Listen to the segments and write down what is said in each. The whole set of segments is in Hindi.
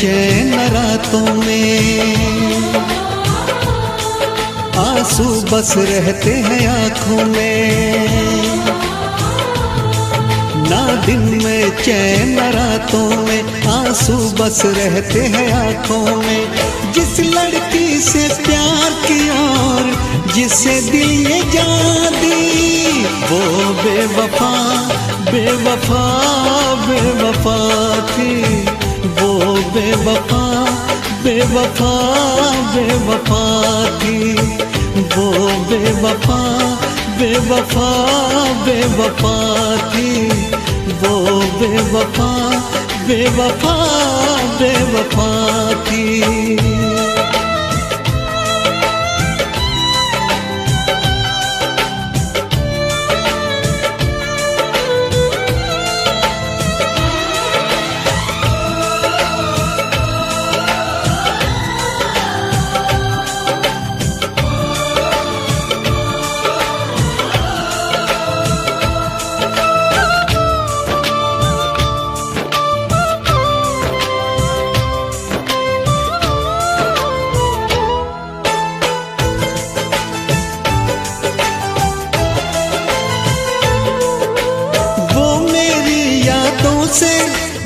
चैन रातों में, आंसू बस रहते हैं आंखों में। ना दिन में चैन रातों में, आंसू बस रहते हैं आंखों में। जिस लड़की से प्यार किया और जिसे दिल ये जान दी, वो बेवफा बेवफा बेवफा थी। वो बेवफा बेवफा बेवफा थी। वो बेवफा बेवफा बेवफा थी। वो बेवफा बेवफा बेवफा थी। से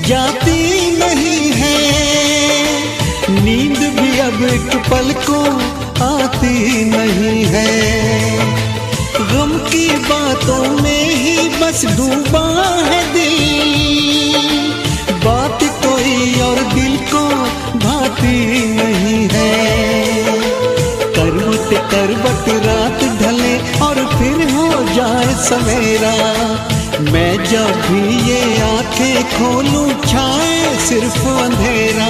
जाती नहीं है नींद भी, अब एक पल को आती नहीं है। गम की बातों में ही बस डूबा है दिल, बात कोई और दिल को भाती नहीं है। करवट करवट रात ढले और फिर हो जाए सवेरा, मैं जब भी ये आंखें खोलूं छाए सिर्फ अंधेरा।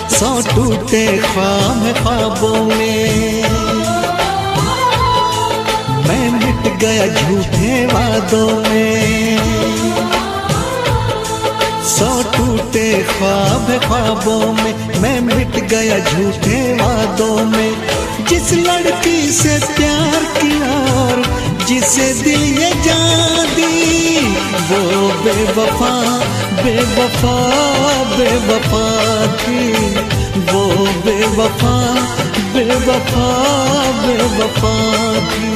सौ टूटे ख्वाब ख्वाबों में मैं मिट गया झूठे वादों में। सौ टूटे ख्वाब ख्वाबों में मैं मिट गया झूठे वादों में। जिस लड़की से प्यार किया और जिसे दिल ये जान दी, वो बेवफा बेवफा बेवफा थी। वो बेवफा बेवफा बेवफा थी।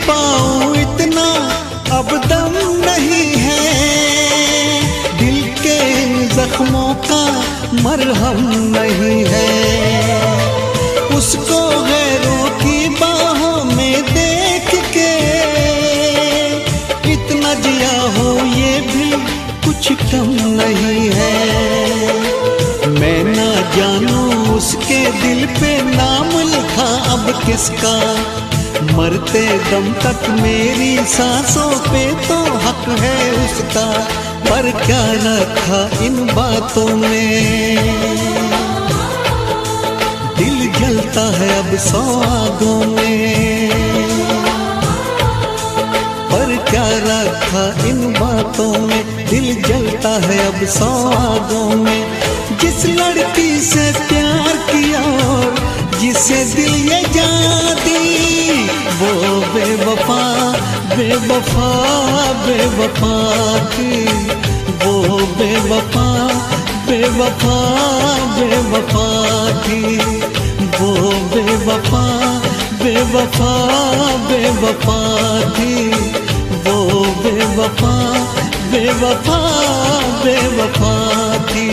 पाऊं इतना अब दम नहीं है, दिल के जख्मों का मरहम नहीं है। उसको गैरों की बाहों में देख के इतना जिया हो ये भी कुछ कम नहीं है। मैं ना जानूं उसके दिल पे नाम लिखा अब किसका, मरते दम तक मेरी सांसों पे तो हक है उसका। पर क्या रखा इन बातों में, दिल जलता है अब सौ आगों में। पर क्या रखा इन बातों में, दिल जलता है अब सौ आगों में। जिस लड़की से प्यार किया और जिसे दिल ये जान दी, वो बेवफा बेवफा बेवफा थी। वो बेवफा बेवफा बेवफा थी। वो बेवफा बेवफा बेवफा थी। वो बेवफा बेवफा बेवफा थी।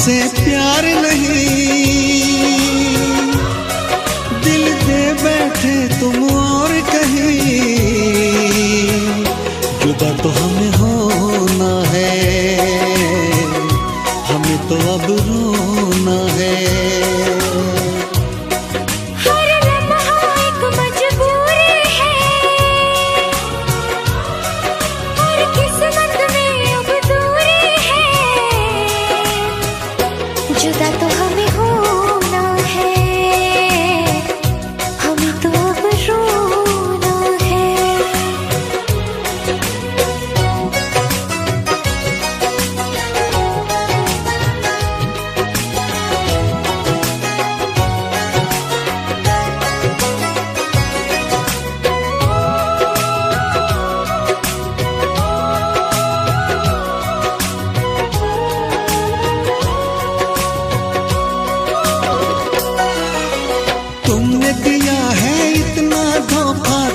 हमसे प्यार नहीं, दिल दे बैठे तुम और कहीं, जुदा तो हमें होना है, हमें तो अब रोना है। जुदा तो हमें होना है, हमें तो अब रोना है।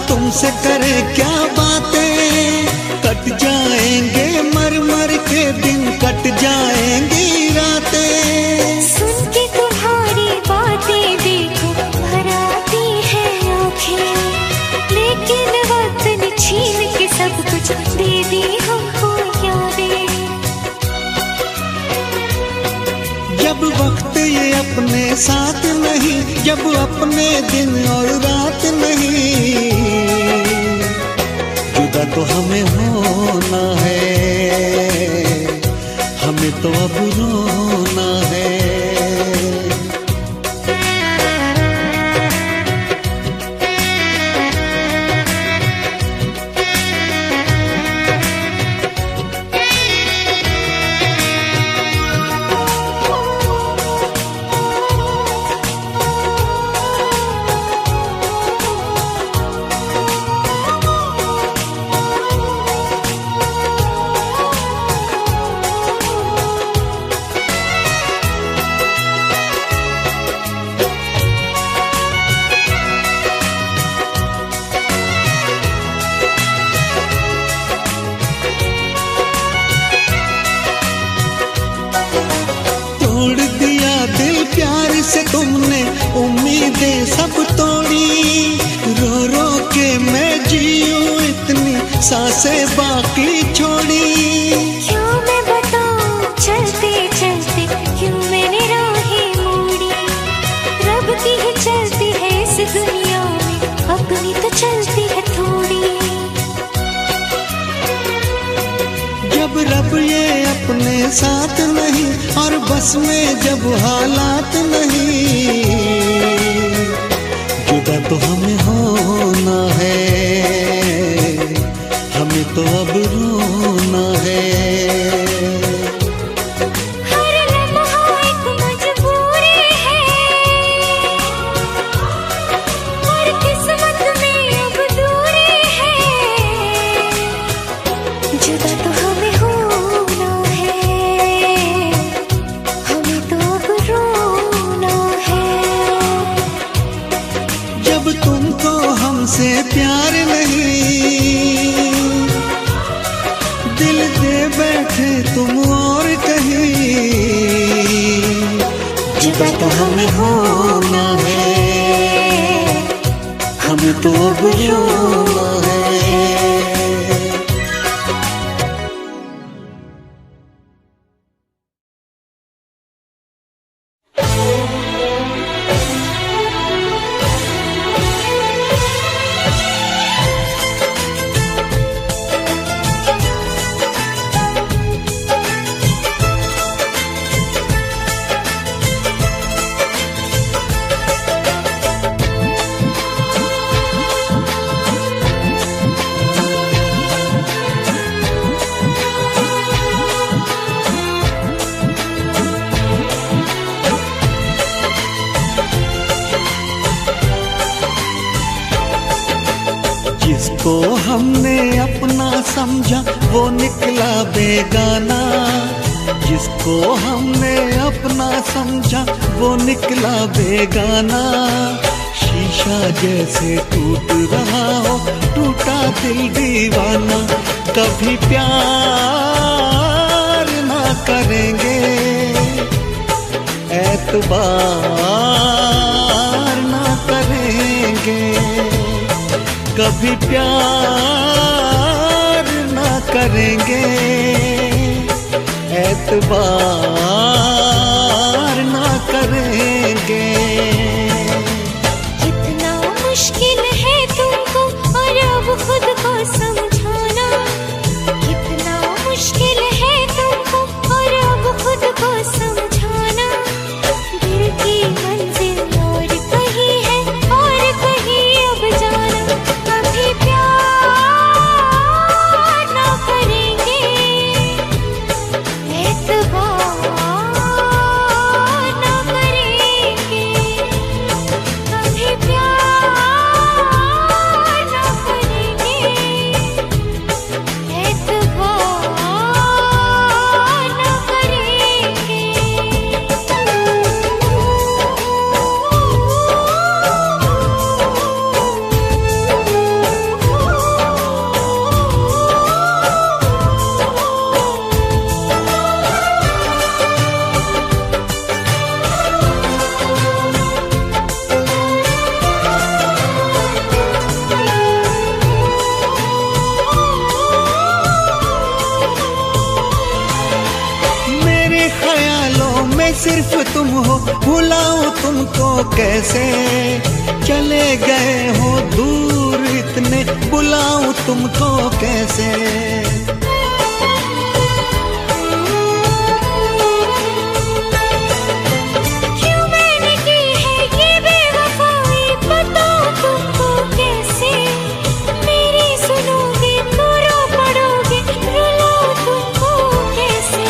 तुमसे करे क्या बातें, कट जाएंगे मर मर के दिन, कट जाएंगी रातें। सुन के तुम्हारी बातें देखो भर आती है आँखें, लेकिन वक्त ने छीन के सब कुछ दे दी हमको यादें। जब वक्त ये अपने साथ नहीं, जब अपने दिन और रात नहीं, जुदा तो हमें होना है, हमें तो अब रोना है। तोड़ दिया दिल प्यार से तुमने, उम्मीदें सब तोड़ी, रो रो के मैं जीऊं इतनी सांसें बाकी छोड़ी। क्यों मैं बताऊं चलते चलते क्यों मैंने राहें मोड़ी, रब की ही चलती है इस दुनिया में, अपनी तो चलती है थोड़ी। जब रब ये अपने साथ नहीं और बस में जब हालात नहीं, जुदा तो हमें होना है, हमें तो अब रोना है। जुदा तो हमें होना है, हमें तो अब रोना है। जब तुमको हमसे प्यार नहीं, दिल दे बैठे तुम और कहीं, जुदा तो हमें होना है, हमें तो अब रोना है। जिसको हमने अपना समझा वो निकला बेगाना, जिसको हमने अपना समझा वो निकला बेगाना। शीशा जैसे टूट रहा हो टूटा दिल दीवाना, कभी प्यार ना करेंगे एतबार ना करेंगे, कभी प्यार ना करेंगे, एतबार ना करेंगे। कितना मुश्किल है तुमको और अब खुद को समझाना, कितना मुश्किल है तुमको और अब खुद को समझाना। दिल की मंजिल और कहीं है और कहीं अब जाना। कभी प्यार ना करेंगे, एतबार ना करेंगे, कभी प्यार ना करेंगे, एतबार ना करेंगे। मेरे ख्यालों में सिर्फ तुम हो, भुलाऊं तुमको कैसे। चले गए हो दूर इतने, बुलाऊं तुमको कैसे। क्यों मैंने की है ये बेवफाई, बताऊं तुमको कैसे। मेरी सुनोगे तो रो पड़ोगे, रुलाऊं तुमको कैसे।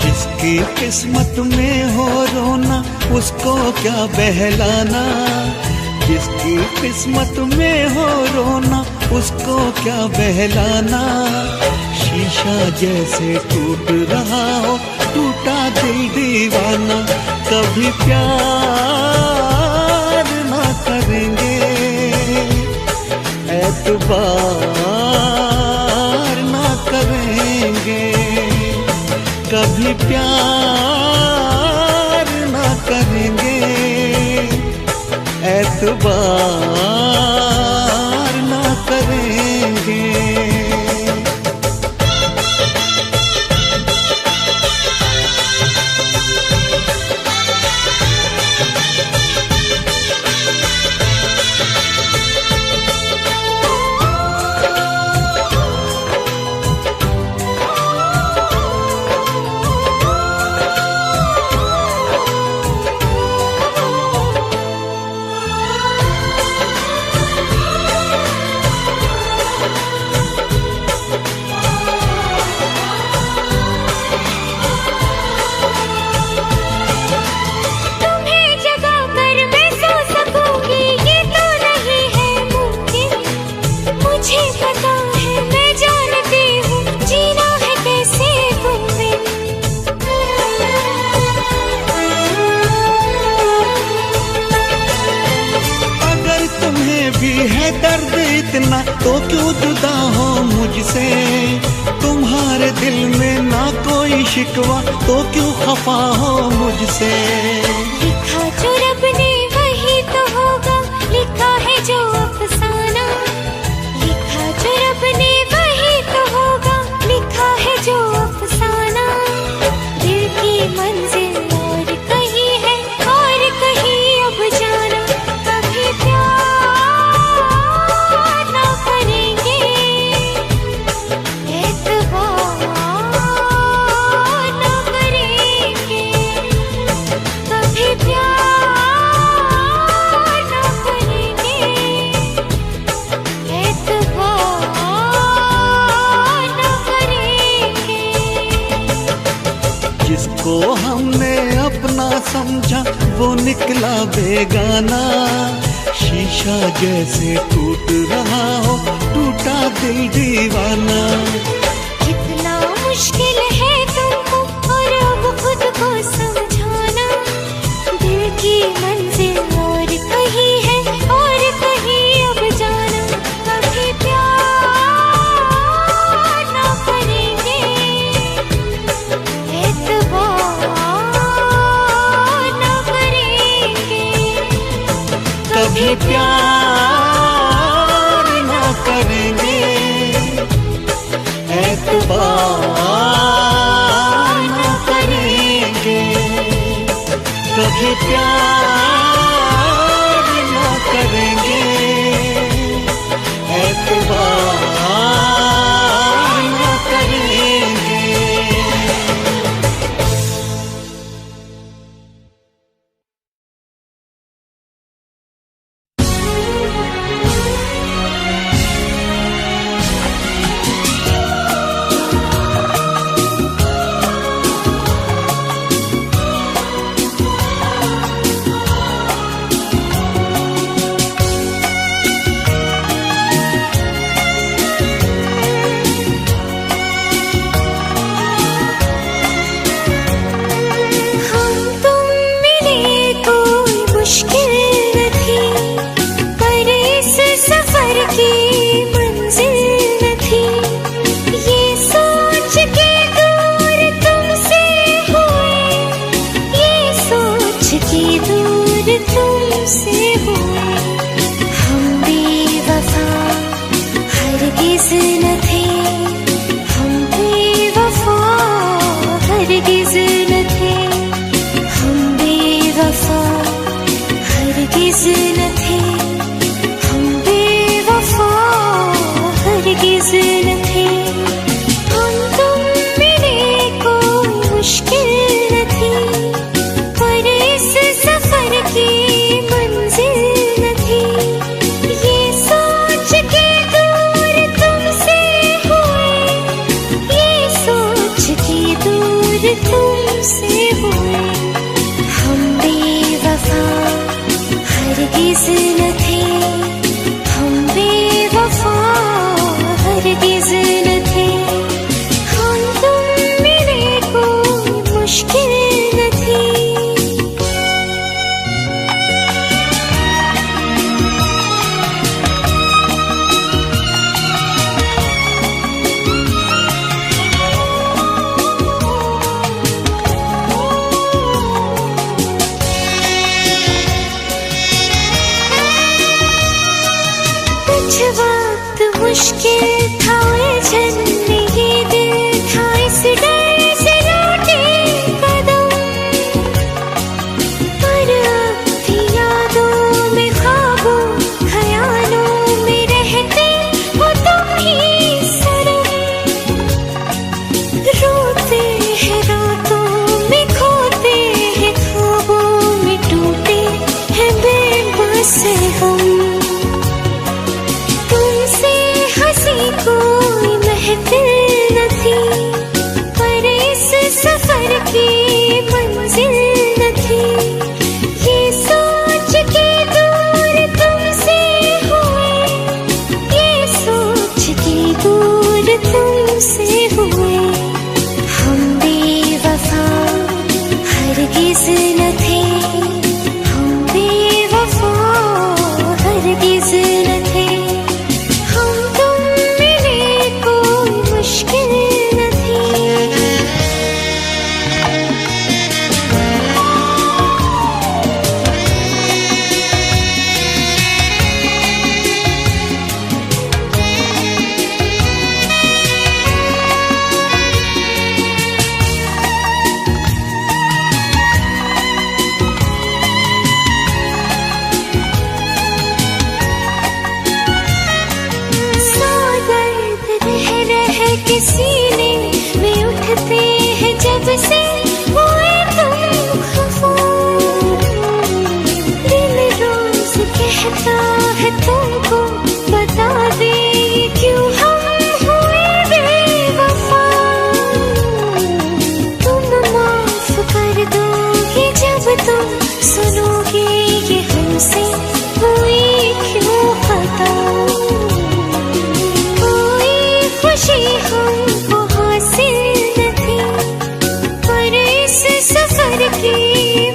जिसकी किस्मत में हो रोना, उसको क्या बहलाना। जिसकी किस्मत में हो रोना, उसको क्या बहलाना। शीशा जैसे टूट रहा हो, टूटा दिल दीवाना। कभी प्यार ना करेंगे, एतबार ना करेंगे, कभी प्यार ना करेंगे, एतबार ना करेंगे। तुम्हें जगा कर मैं सो सकूंगी, ये तो नहीं है मुमकिन। मुझे पता है, मैं जानती हूँ, जीना है कैसे तुम बिन। अगर तुम्हें भी है दर्द इतना, तो क्यों जुदा हो मुझसे। तुम्हारे दिल में ना कोई शिकवा, तो क्यों खफा हो मुझसे। लिखा जो रब ने वही तो होगा, लिखा है जो अफसाना। लिखा जो रब ने वही तो होगा, लिखा है जो अफसाना। दिल की मंजिल और कहीं है और कहीं अब जाना। कभी प्यार ना करेंगे, एतबार ना करेंगे, कभी प्यार ना करेंगे, एतबार ना करेंगे। जिसको हमने अपना समझा, वो निकला बेगाना। शीशा जैसे टूट रहा हो, टूटा दिल दीवाना। कितना मुश्किल है तुमको और अब खुद को समझाना। दिल की मंजिल और कहीं है और कहीं अब जाना। कभी प्यार ना करेंगे, एतबार ना की मंजिल न थी, ये सोच के दूर तुमसे हुए, ये सोच के दूर तुमसे हुए। हम बेवफा हरगिज़ न थे, हम बेवफा हरगिज़ न थे, हम बेवफा हरगिज़ न थे, हम बेवफा हरगिज़ न थे। हम तुम मिले कोई मुश्किल न थी, पर इस सफर की मंजिल न थी, ये सोच के दूर तुमसे हुए, ये सोच के दूर तुमसे हुए। हम बेवफा हरगिज़ न थे, हम बेवफा हरगिज़ न थे, हम तुम मिले कोई मुश्किल न थी। कुछ वक्त मुश्किल था उलझन, ये दिल था इस डर से लौटे कदम, पर अब भी यादों में ख्वाबों ख्यालों में रहते हो तुम ही सनम। रोते हैं रातों में, खोते हैं ख्वाबों में, टूटे हैं बेबस हम। तुमसे हंसी कोई महफिल न थी, पर इस सफर की मंजिल न थी, ये सोच के दूर तुमसे हुए, ये सोच के दूर तुमसे हुए। हम बेवफा हरगिज़ न थे, हम बेवफा हरगिज़ न थे, हम तुम मिले कोई मुश्किल न थी। सौ दर्द रह के सीने में उठते हैं जब से हुए तुम खफा। दिल रोज कहता है तुमको बता दे, क्यों हम हुए बेवफा। तुम माफ कर दोगे जब तुम सुनोगे ये हमसे हुई क्यों खता। कोई खुशी हमको हासिल न थी, पर इस सफर की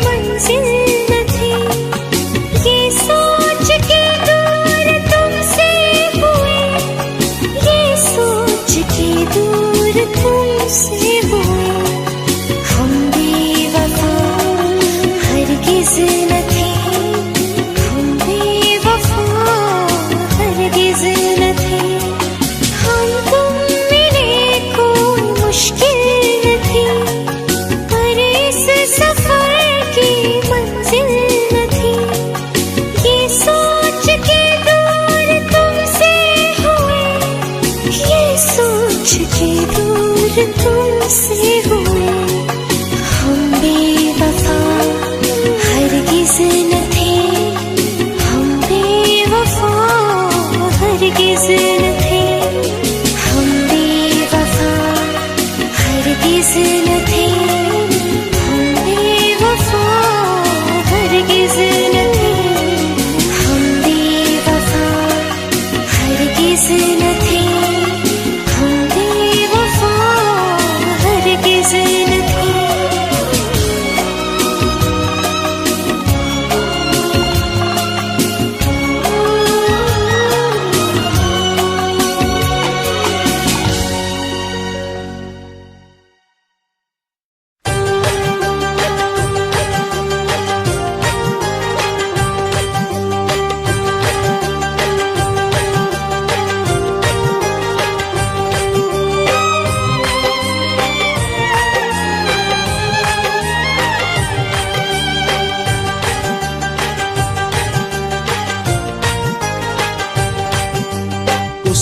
मंजिल न थी, ये सोच के दूर तुमसे हुए, ये सोच के दूर तुमसे हुए। हम बेवफा हरगिज़ न थे, हम बेवफा हरगिज़ न थे, हम तुम मिले कोई मुश्किल न थी, पर इस सफर की मंजिल न थी, ये सोच के दूर तुमसे हुए, ये सोच के दूर तुमसे हुए। हम बेवफा हरगिज़ न थे, हम बेवफा हरगिज़ न थे, हम बेवफा हरगिज़ न थे, हम बेवफा हरगिज़ न थे, हम बेवफा हरगिज़ न थे, हम बेवफा हरगिज़ न थे।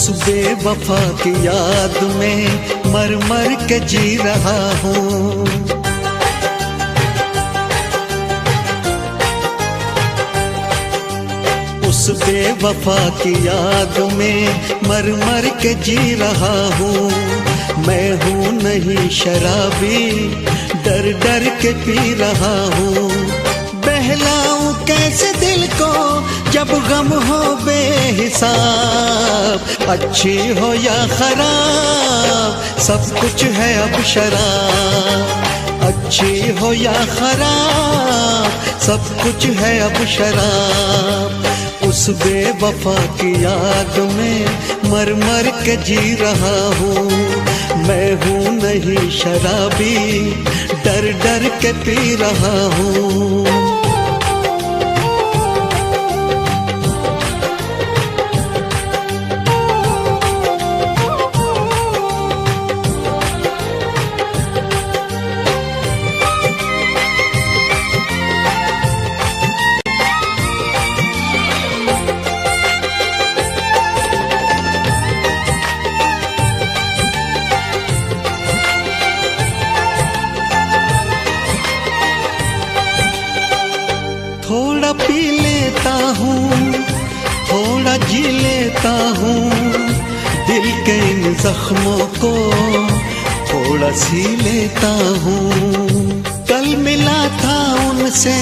उस बेवफा की याद में मर मर के जी रहा हूँ। उस बेवफा की याद में मर मर के जी रहा हूँ। मैं हूँ नहीं शराबी, डर डर के पी रहा हूँ। बहलाऊं कैसे दिल को जब गम हो बेहिसाब, अच्छी हो या खराब सब कुछ है अब शराब। अच्छी हो या खराब सब कुछ है अब शराब। उस बेवफा की याद में मर मर के जी रहा हूँ। मैं हूँ नहीं शराबी, डर डर के पी रहा हूँ। थोड़ा पी लेता हूँ, थोड़ा जी लेता हूँ, दिल के इन जख्मों को थोड़ा सी लेता हूँ। कल मिला था उनसे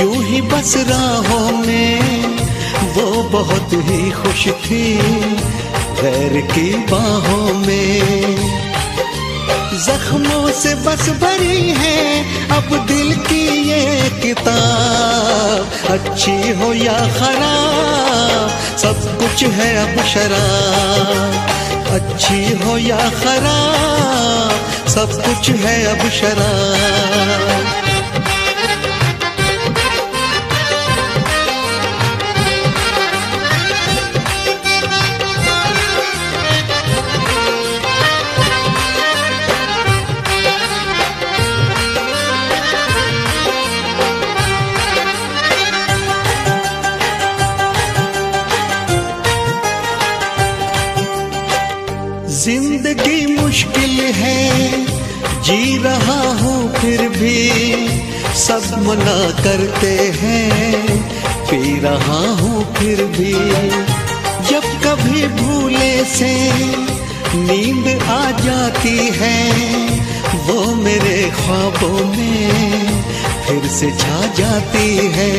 यूं ही बस राहों में, वो बहुत ही खुश थी गैर की बाहों में। जख्मों से बस भरी है अब दिल की ये किताब। अच्छी हो या खराब सब कुछ है अब शराब। अच्छी हो या खराब सब कुछ है अब शराब। जिंदगी मुश्किल है, जी रहा हूँ फिर भी सब मना करते हैं, पी रहा हूँ फिर भी। जब कभी भूले से नींद आ जाती है, वो मेरे ख्वाबों में फिर से छा जाती है।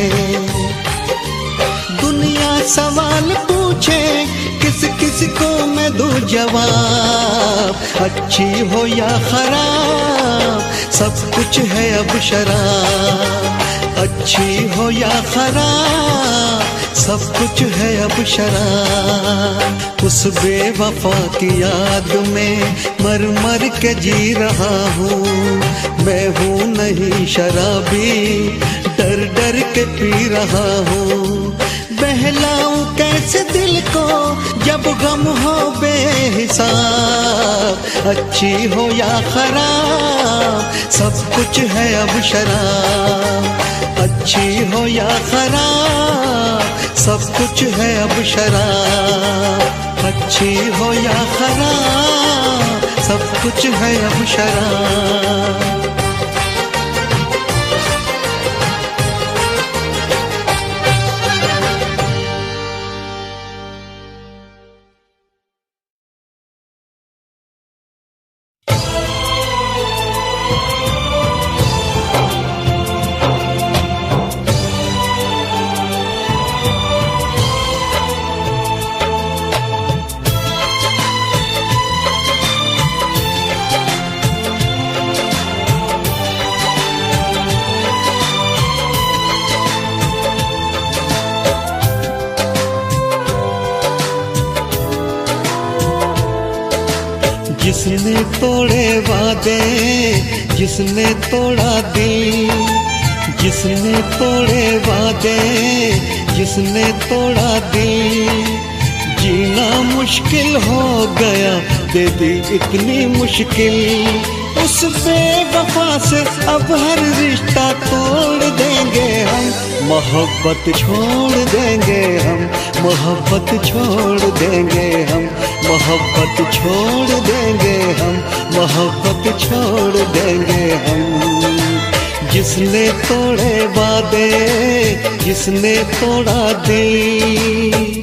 दुनिया सवाल पूछे किस किस को मैं दूं जवाब। अच्छी हो या खराब सब कुछ है अब शराब। अच्छी हो या खराब सब कुछ है अब शराब। उस बेवफा की याद में मर मर के जी रहा हूँ। मैं हूँ नहीं शराबी, डर डर के पी रहा हूँ। बहलाऊं कैसे दिल को जब गम हो बेहिसाब। अच्छी हो या खराब सब कुछ है अब शराब। अच्छी हो या खराब सब कुछ है अब शराब। अच्छी हो या खराब सब कुछ है अब शराब। जिसने तोड़े वादे, जिसने तोड़ा दिल, जिसने तोड़े वादे, जिसने तोड़ा दिल, जीना मुश्किल हो गया, दे दी इतनी मुश्किल। उस बेवफा से अब हर रिश्ता तोड़ देंगे हम, मोहब्बत छोड़ देंगे हम, मोहब्बत छोड़ देंगे हम, मोहब्बत छोड़ देंगे हम, मोहब्बत छोड़ देंगे हम। जिसने तोड़े वादे, जिसने तोड़ा दिल,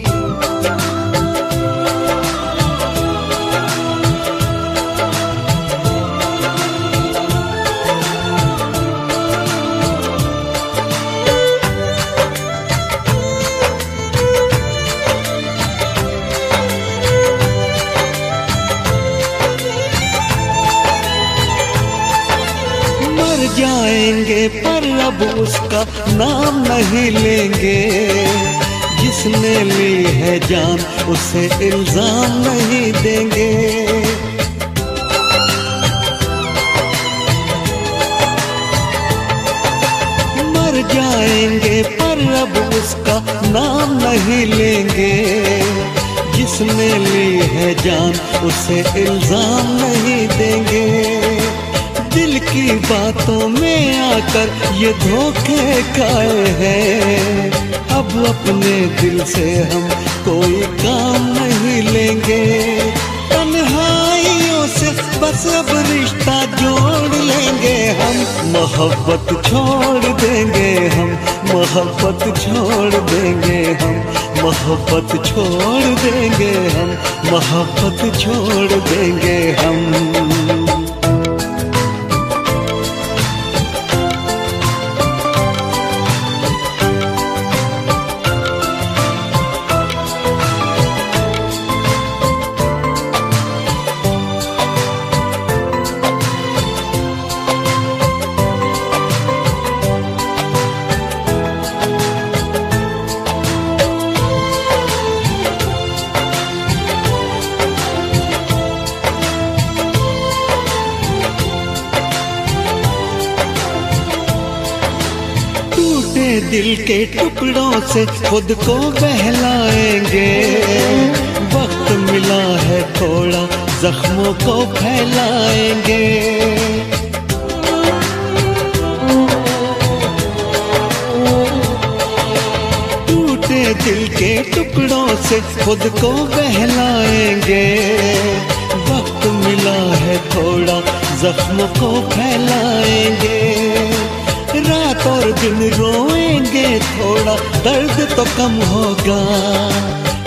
जाएंगे पर अब उसका नाम नहीं लेंगे। जिसने ली है जान उसे इल्जाम नहीं देंगे। मर जाएंगे पर अब उसका नाम नहीं लेंगे। जिसने ली है जान उसे इल्जाम नहीं देंगे। दिल की बातों में आकर ये धोखे खाए हैं। अब अपने दिल से हम कोई काम नहीं लेंगे। तन्हाइयों से बस अब रिश्ता जोड़ लेंगे हम। मोहब्बत छोड़ देंगे हम, मोहब्बत छोड़ देंगे हम, मोहब्बत छोड़ देंगे हम, मोहब्बत छोड़ देंगे हम। दिल के टुकड़ों से खुद को बहलाएंगे। वक्त मिला है थोड़ा जख्मों को फैलाएंगे। टूटे दिल के टुकड़ों से खुद को बहलाएंगे। वक्त मिला है थोड़ा जख्मों को फैलाएंगे। रात और दिन रोएंगे थोड़ा दर्द तो कम होगा।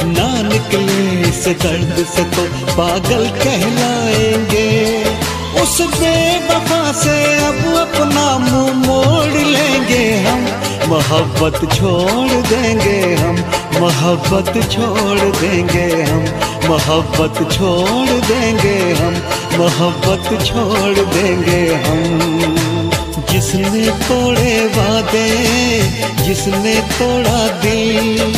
ना निकले इस दर्द से तो पागल कहलाएंगे। उस बेवफा से अब अपना मुंह मोड़ लेंगे हम। मोहब्बत छोड़ देंगे हम, मोहब्बत छोड़ देंगे हम, मोहब्बत छोड़ देंगे हम, मोहब्बत छोड़ देंगे हम। जिसने तोड़े वादे, जिसने तोड़ा दिल,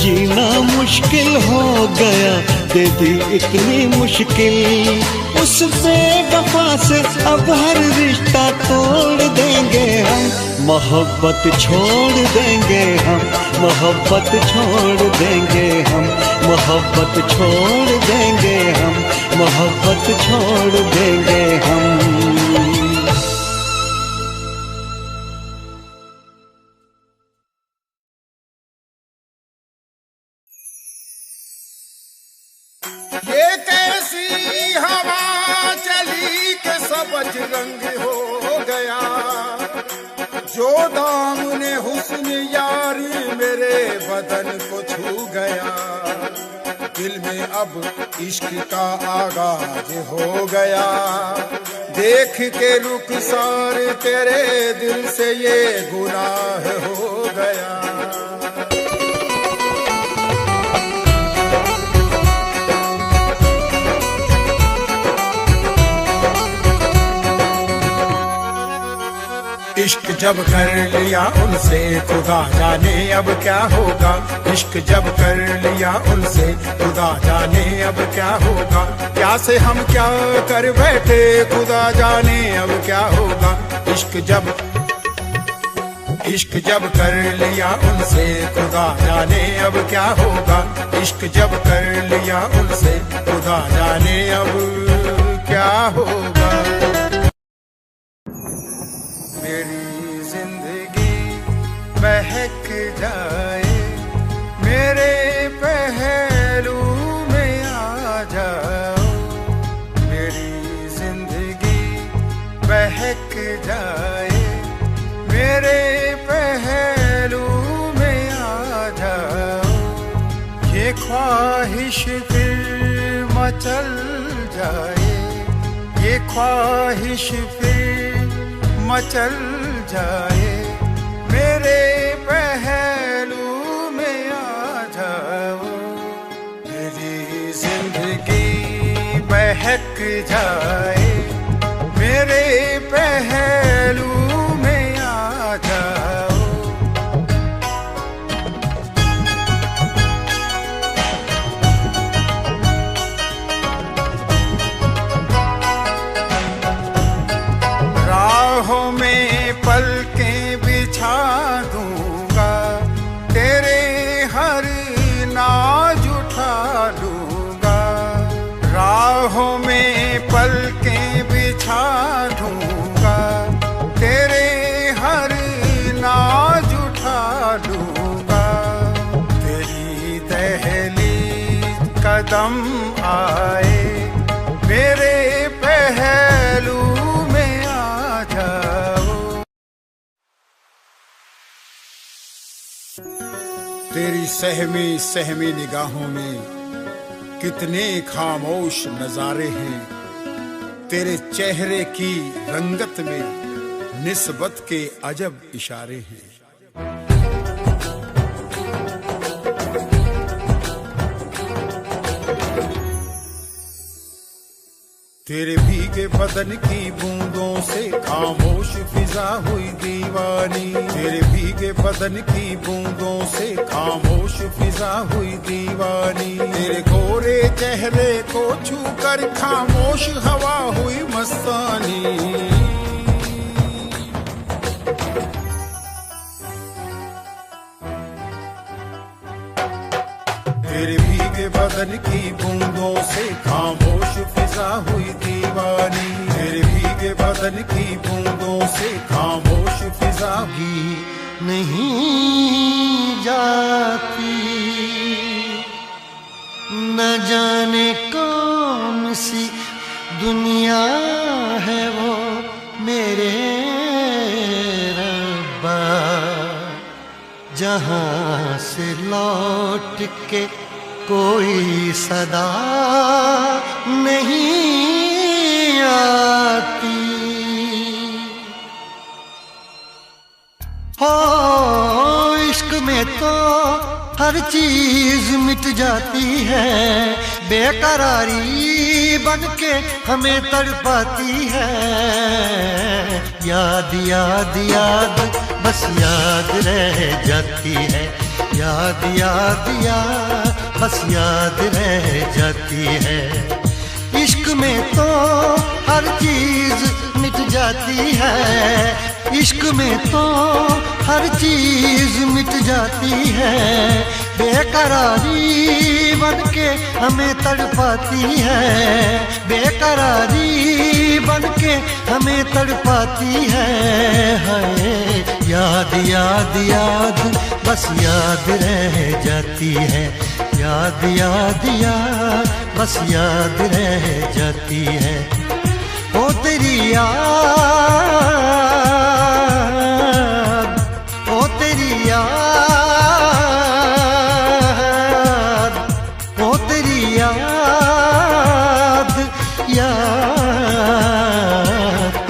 जीना मुश्किल हो गया, दे दी इतनी मुश्किल। उस बेवफा से अब हर रिश्ता तोड़ देंगे हम। मोहब्बत छोड़ देंगे हम, मोहब्बत छोड़ देंगे हम, मोहब्बत छोड़ देंगे हम, मोहब्बत छोड़ देंगे हम। ये कैसी हवा चली के सब रंग हो गया। जो दामने हुस्न यारी मेरे बदन को छू गया। दिल में अब इश्क का आगाज हो गया। देख के रुखसार तेरे दिल से ये गुनाह हो गया। इश्क जब कर लिया उनसे खुदा जाने अब क्या होगा। इश्क जब कर लिया उनसे खुदा जाने अब क्या होगा। क्या से हम क्या कर बैठे खुदा जाने अब क्या होगा। इश्क जब कर लिया उनसे खुदा जाने अब क्या होगा। इश्क जब कर लिया उनसे खुदा जाने अब क्या होगा। मेरी जिंदगी बह ये ख्वाहिश फिर मचल जाए, ये ख्वाहिश फिर मचल जाए, मेरे पहलू में आ जाओ, मेरी जिंदगी बहक जाए, मेरे पहलू में आ जाओ। राहों में पलकें बिछा दूंगा, तेरे हर नाज उठा लूंगा, राहों में पलकें बिछा दूंगा, तेरे हर नाज उठा लूंगा, तेरी दहलीज कदम आए, मेरे पहलू में आ जाओ। तेरी सहमी सहमी निगाहों में कितने खामोश नजारे हैं, तेरे चेहरे की रंगत में निस्बत के अजब इशारे हैं। तेरे भीगे बदन की बूंदों से खामोश फिजा हुई दीवानी, तेरे भीगे बदन की बूंदों से खामोश फिजा हुई दीवानी, तेरे गोरे चेहरे को छूकर खामोश हवा हुई मस्तानी। तेरे भीगे बदन की बूंदों से खामोश फिजा हुई दीवानी, तेरे भीगे बदन की बूंदों से खामोश फिजा की नहीं जाती, न जाने कौन सी दुनिया है वो मेरे रब्बा, जहां से लौट के कोई सदा नहीं आती। हो इश्क में तो हर चीज मिट जाती है, बेकरारी बन के हमें तड़पाती है, याद याद याद बस याद रह जाती है, याद याद याद बस याद रह जाती है। इश्क में तो हर चीज मिट जाती है, इश्क में तो हर चीज मिट जाती है, बेकरारी बन के हमें तड़पाती है, बेकरारी बन के हमें तड़पाती है, याद याद याद बस याद रह जाती है, याद याद याद बस याद रह जाती है। ओ तेरी याद, ओ तेरी याद, ओ तेरी याद, याद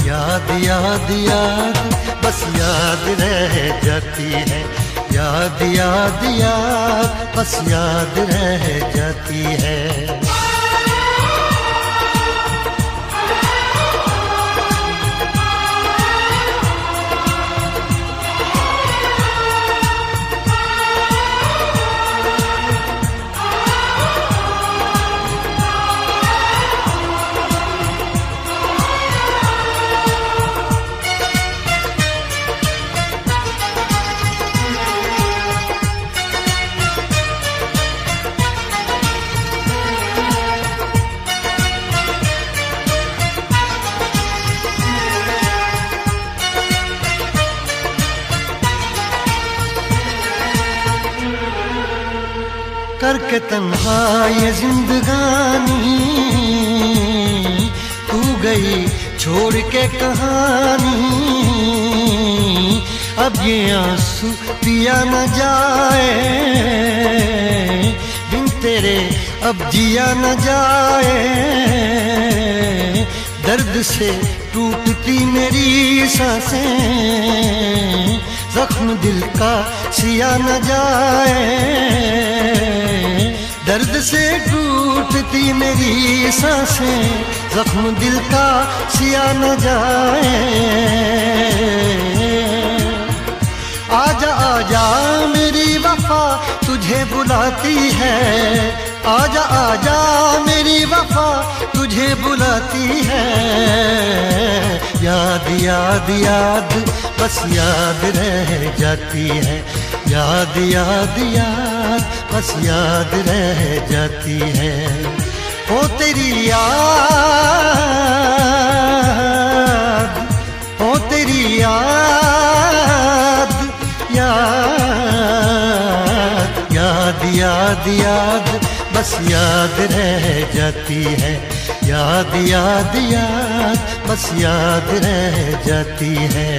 याद याद याद बस याद रह जाती है, याद याद याद बस याद रह जाती है। करके तन्हा ये जिंदगानी, तू गई छोड़ के कहानी, अब ये आंसू पिया न जाए, बिन तेरे अब जिया न जाए, दर्द से टूटती मेरी सांसें, जख्म दिल का सिया न जाए, दर्द से टूटती मेरी सांसें, जख्म दिल का सिया न जाए। आजा आजा मेरी वफा तुझे बुलाती है, आजा आजा मेरी वफा तुझे बुलाती है। याद याद याद बस याद रह जाती है, याद याद याद बस याद रह जाती है। ओ तेरी याद, ओ तेरी याद, याद याद याद याद बस याद रह जाती है, याद याद याद बस याद रह जाती है।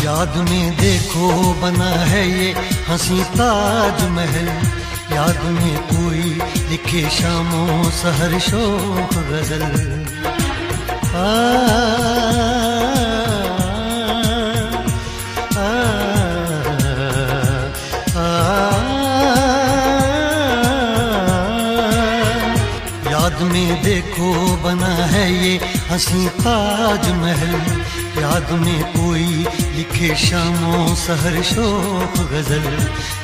याद में देखो बना है ये हंसी ताजमहल, याद में कोई लिखे शामों सहर शोक गजल। याद में देखो बना है ये हंसी ताजमहल, याद में कोई लिखे शामों सहर शोक गजल।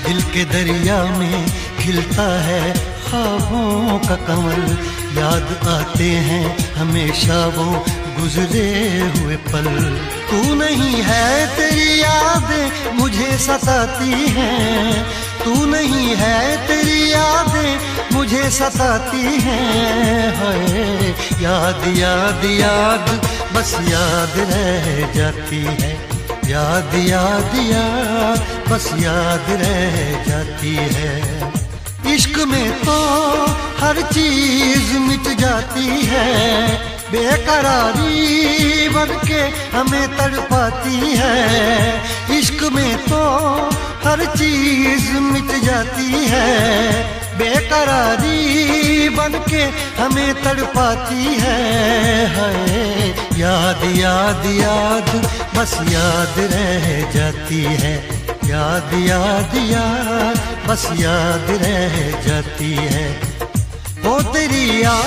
दिल के दरिया में खिलता है ख्वाबों का कमल, याद आते हैं हमेशा वो गुजरे हुए पल। तू नहीं है तेरी यादें मुझे सताती हैं, तू नहीं है तेरी यादें मुझे सताती हैं। हाय याद याद याद बस याद रह जाती है, याद याद याद बस याद रह जाती है। इश्क में तो हर चीज मिट जाती है, बेकरारी बनके हमें तड़पाती है। इश्क में तो हर चीज मिट जाती है, बेकरारी बनके हमें तड़पाती है। हाय याद याद याद बस याद रह जाती है, याद याद याद बस याद रह जाती है। ओ तेरी याद,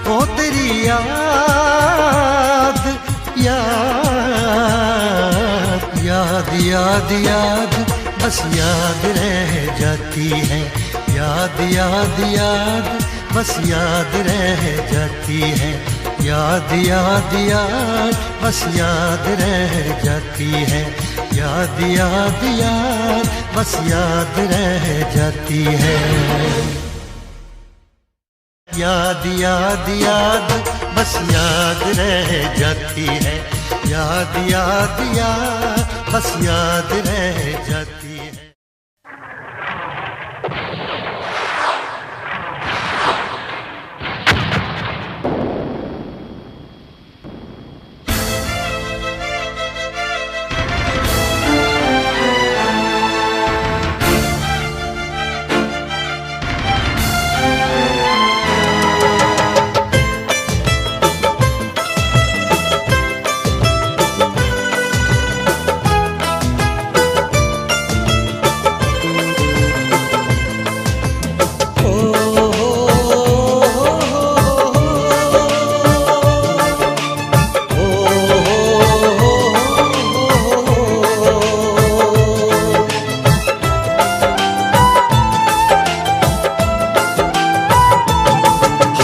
ओ तेरी याद, याद याद याद याद बस याद रह जाती है, याद याद याद बस याद रह जाती है। याद याद याद बस याद रह जाती है, याद याद याद बस याद रह जाती है। याद याद याद बस याद रह जाती है, याद याद याद बस याद रह जाती है।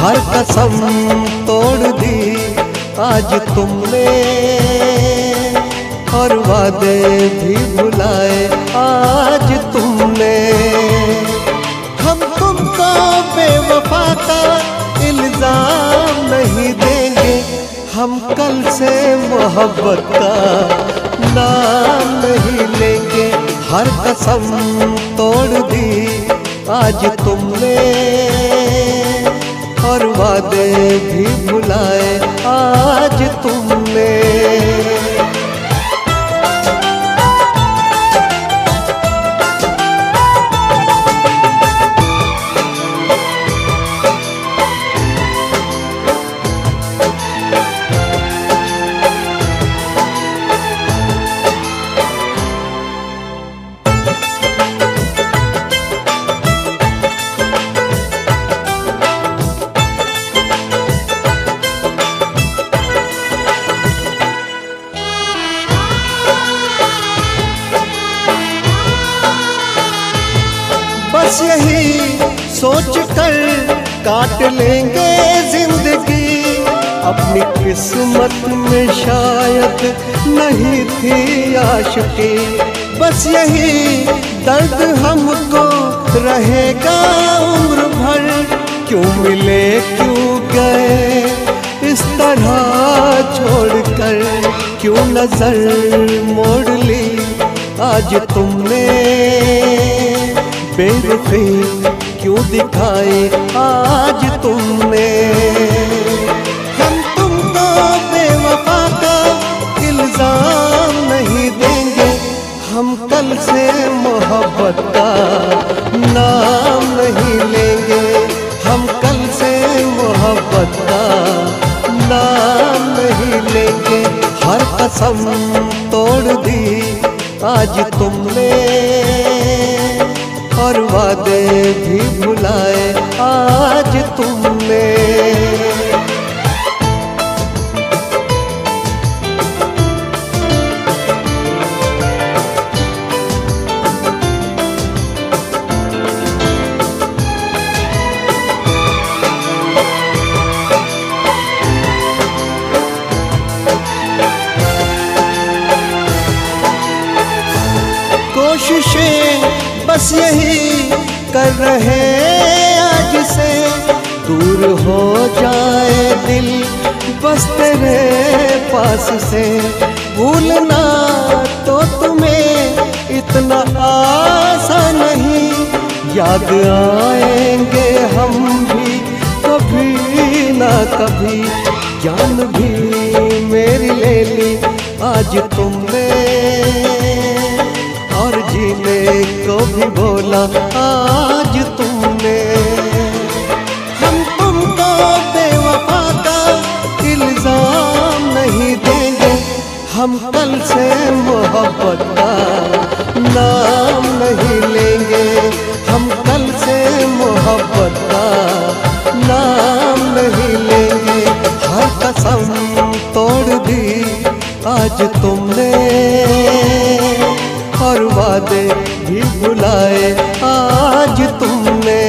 हर कसम तोड़ दी आज तुमने, और वादे भी भुलाए आज तुमने। हम तुमको बेवफा का इल्जाम नहीं देंगे, हम कल से मोहब्बत का नाम नहीं लेंगे। हर कसम तोड़ दी आज तुमने, और वादे भी भुलाए आज तुमने। बस यही सोच कर काट लेंगे जिंदगी, अपनी किस्मत में शायद नहीं थी आशिकी। बस यही दर्द हमको रहेगा उम्र भर, क्यों मिले क्यों गए इस तरह छोड़कर, क्यों नजर मोड़ ली आज तुमने, बेरुखी क्यों दिखाई आज तुमने। हम तुमको बेवफा का इल्जाम नहीं देंगे, हम कल से मोहब्बत का नाम नहीं लेंगे, हम कल से मोहब्बत का नाम नहीं लेंगे। हर कसम तोड़ दी आज तुमने, और वादे भी भुलाए आज तुमने। कोशिशें बस यही कर रहे आज से, दूर हो जाए दिल बस तेरे पास से। भूलना तो तुम्हें इतना आसान नहीं, याद आएंगे हम भी कभी ना कभी। जान भी मेरी ले ली आज तुमने, और जीने को भी बोला आज तुमने। हम तुमको बेवफा का इल्जाम नहीं देंगे, हम कल से मोहब्बत का नाम नहीं लेंगे, हम कल से मोहब्बत का नाम नहीं लेंगे। हर कसम तोड़ दी आज तुमने, और वादे भी भुलाए आज तुमने।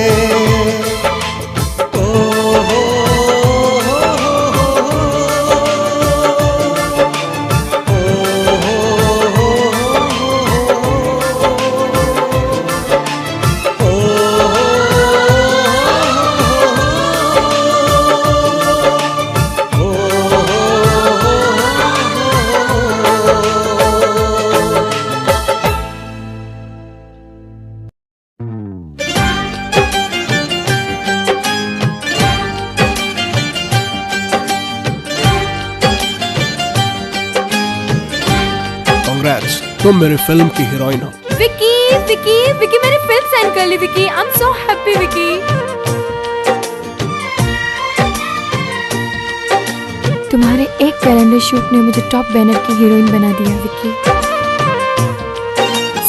तुम मेरी फिल्म की हीरोइन हो। विकी विकी विकी मैंने फिल्म साइन कर ली Vicky, I am so happy Vicky. तुम्हारे एक कैलेंडर शूट ने मुझे टॉप बैनर की हीरोइन बना दिया विकी।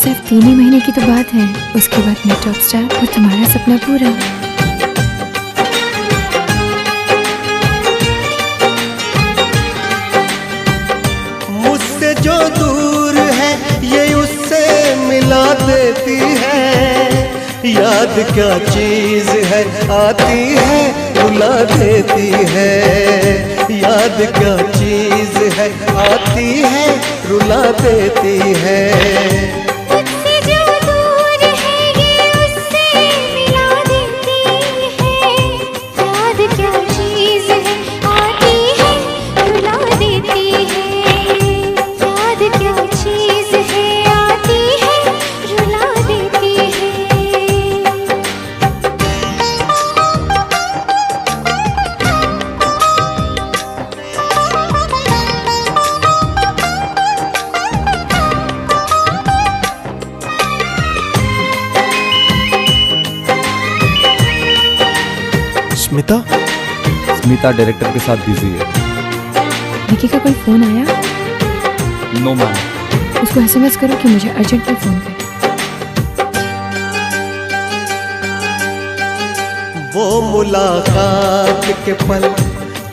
सिर्फ 3 ही महीने की तो बात है, उसके बाद मैं टॉप स्टार और तुम्हारा सपना पूरा। मुझसे जो दूर है ये उससे मिला देती है, याद क्या चीज है, आती है रुला देती है। याद क्या चीज है, आती है रुला देती है। मुझसे जो दूर है ये उससे मिला देती है। याद क्या चीज है, आती है रुला देती है। याद क्या चीज है, आती है रुला देती है। स्मिता डायरेक्टर के साथ बिजी है। विकी का कोई फोन आया? No ma'am. उसको एसएमएस करो कि मुझे अर्जेंटली फोन करे। वो मुलाकात के पल,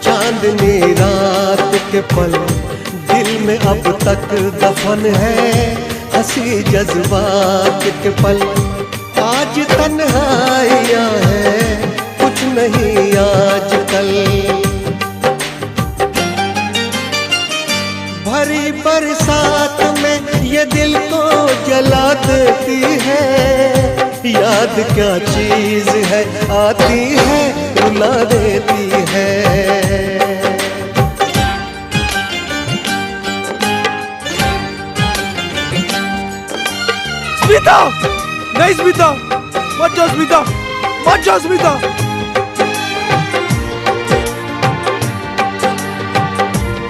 चांदनी रात के पल, दिल में अब तक दफन है। हंसी जज्बात के पल, आज तन्हाइयाँ है, कुछ नहीं आजकल। भरी बरसात में ये दिल को जला देती है। याद क्या चीज है, आती है रुला देती है। स्मिता! नहीं स्मिता! मत जाओ स्मिता! मत जाओ स्मिता!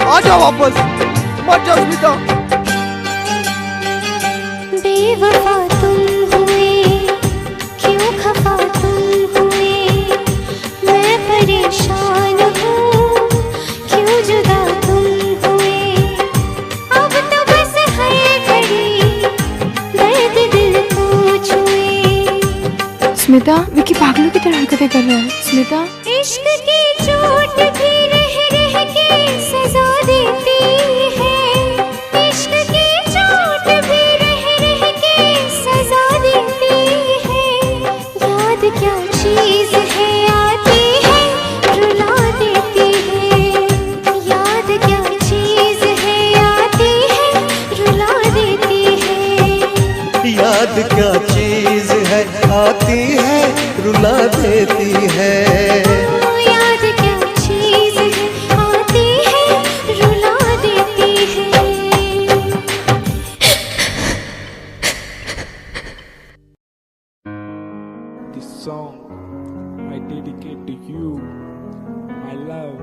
आ जाओ वापस! मत जाओ स्मिता! बेवफा तुम हुए, क्यों खफा तुम हुए, मैं परेशान हूँ, क्यों जुदा तुम हुए। अब तो बस है घड़ी दर्द दिल को छुए। स्मिता, विकी पागलों की तरह हरकतें कर रहा है। स्मिता, इश्क की चोट भी रह रह के सजा देती है। इश्क की चोट भी रह रह के सजा देती है। याद क्या चीज है, आती है रुला देती है। याद क्या चीज है, आती है रुला देती है। याद क्या चीज है, आती है रुला देती है। याद क्या चीज है, आती है रुला देती है। This song I dedicate to you, my love.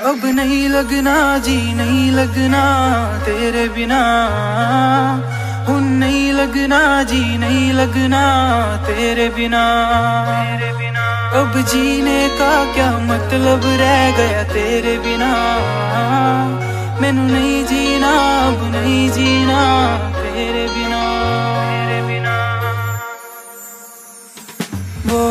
अब नहीं लगना जी नहीं लगना तेरे बिना उन लगना जी नहीं लगना तेरे बिना। अब जीने का क्या मतलब रह गया तेरे बिना। मैनू नहीं जीना अब नहीं जीना तेरे बिना। वो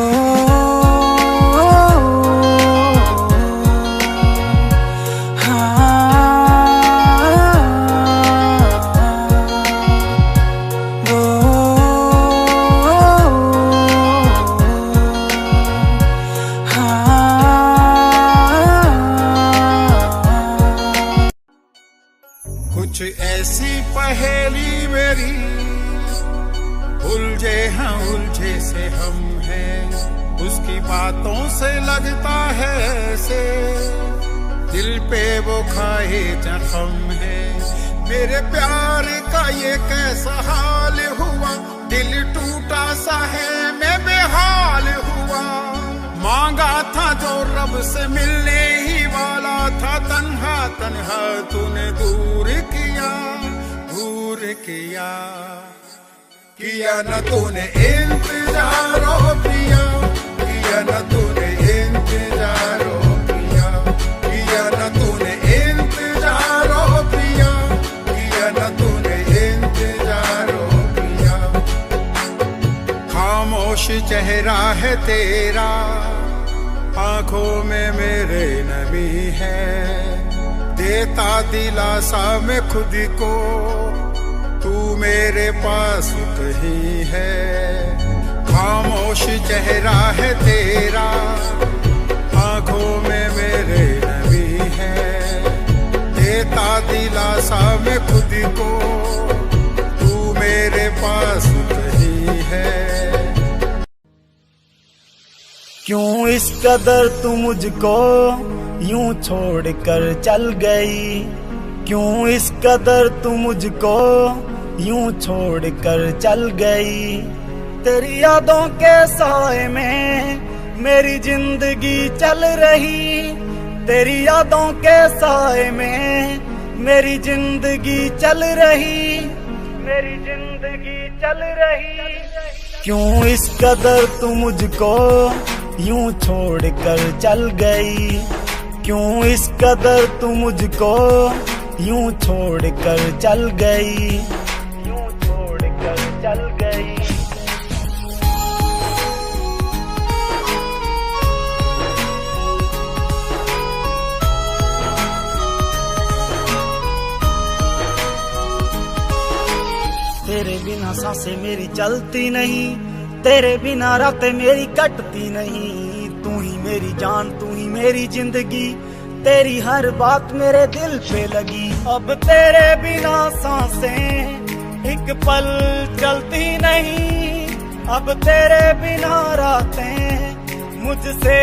कुछ ऐसी पहेली मेरी उलझे हैं उलझे से हम हैं। उसकी बातों से लगता है ऐसे दिल पे वो खाए जख्म है। मेरे प्यार का ये कैसा हाल हुआ, दिल टूटा सा है मैं बेहाल हुआ। मांगा था जो रब से मिलने ही वाला था, तन्हा तन्हा तूने दूर किया किया न तूने इंतजार ओ पिया, किया न तूने इंतजार ओ पिया, किया न तूने इंतजार ओ पिया, किया न तूने इंतजार ओ पिया। खामोश चेहरा है तेरा, आंखों में मेरे नमी है। देता दिलासा मैं खुद को, तू मेरे पास कहीं है। खामोश चेहरा है तेरा, आंखों में मेरे नमी है। देता दिलासा मैं खुद को, तू मेरे पास कहीं है। क्यों इस कदर तू मुझको यूं छोड़ कर चल गई। क्यों इस कदर तू मुझको यूं छोड़ कर चल गई। तेरी यादों के साए में मेरी जिंदगी चल रही। तेरी यादों के साए में मेरी जिंदगी चल रही। मेरी जिंदगी चल रही। क्यों इस कदर तू मुझको यूं छोड़ कर चल गई। क्यों इस कदर तू मुझको यूं छोड़ कर चल गई। यूं छोड़ कर चल गई। तेरे बिना सांसें मेरी चलती नहीं। तेरे बिना रातें मेरी कटती नहीं। तू ही मेरी जान, तू ही मेरी जिंदगी। तेरी हर बात मेरे दिल पे लगी। अब तेरे बिना सांसें एक पल चलती नहीं। अब तेरे बिना रातें मुझसे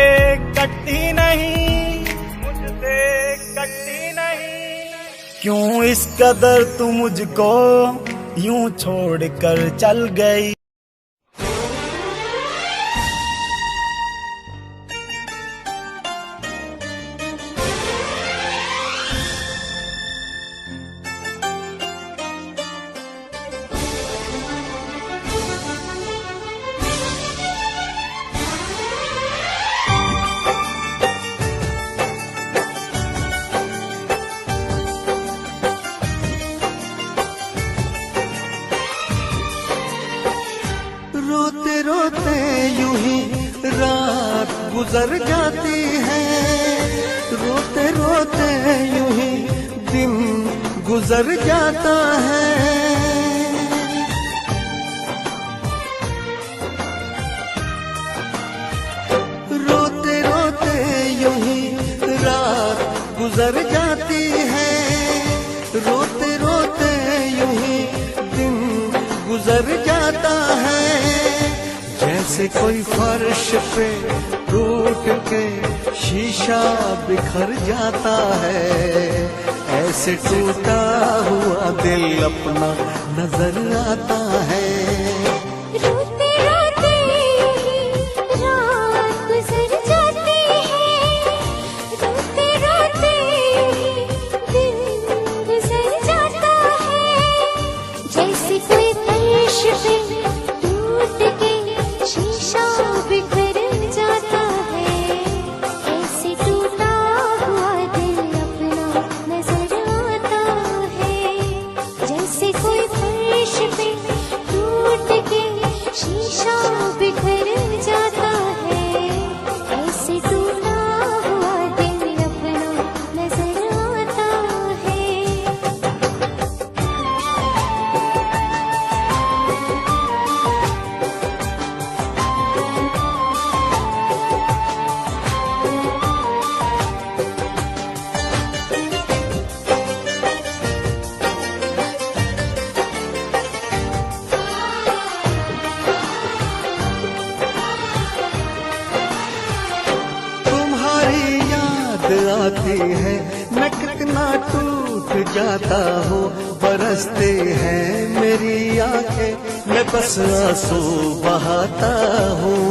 कटती नहीं। मुझसे कटती नहीं। क्यों इस कदर तू मुझको यूं छोड़ कर चल गई। रोते रोते यूं ही रात गुजर जाती है। रोते रोते यूं ही दिन गुजर जाता है। रोते रोते यूं ही रात गुजर जाती है। रोते रोते यूं ही दिन गुजर जाता है। जैसे कोई फर्श पे टूट के शीशा बिखर जाता है, ऐसे टूटा हुआ दिल अपना नजर आता है। रोते रोते रात गुजर जाती है। रोते रोते दिन गुजर जाता है। जैसे कोई फर्श आती है, मैं कितना टूट जाता हूँ। बरसते हैं मेरी आंखें, मैं बस आंसू बहाता हूँ।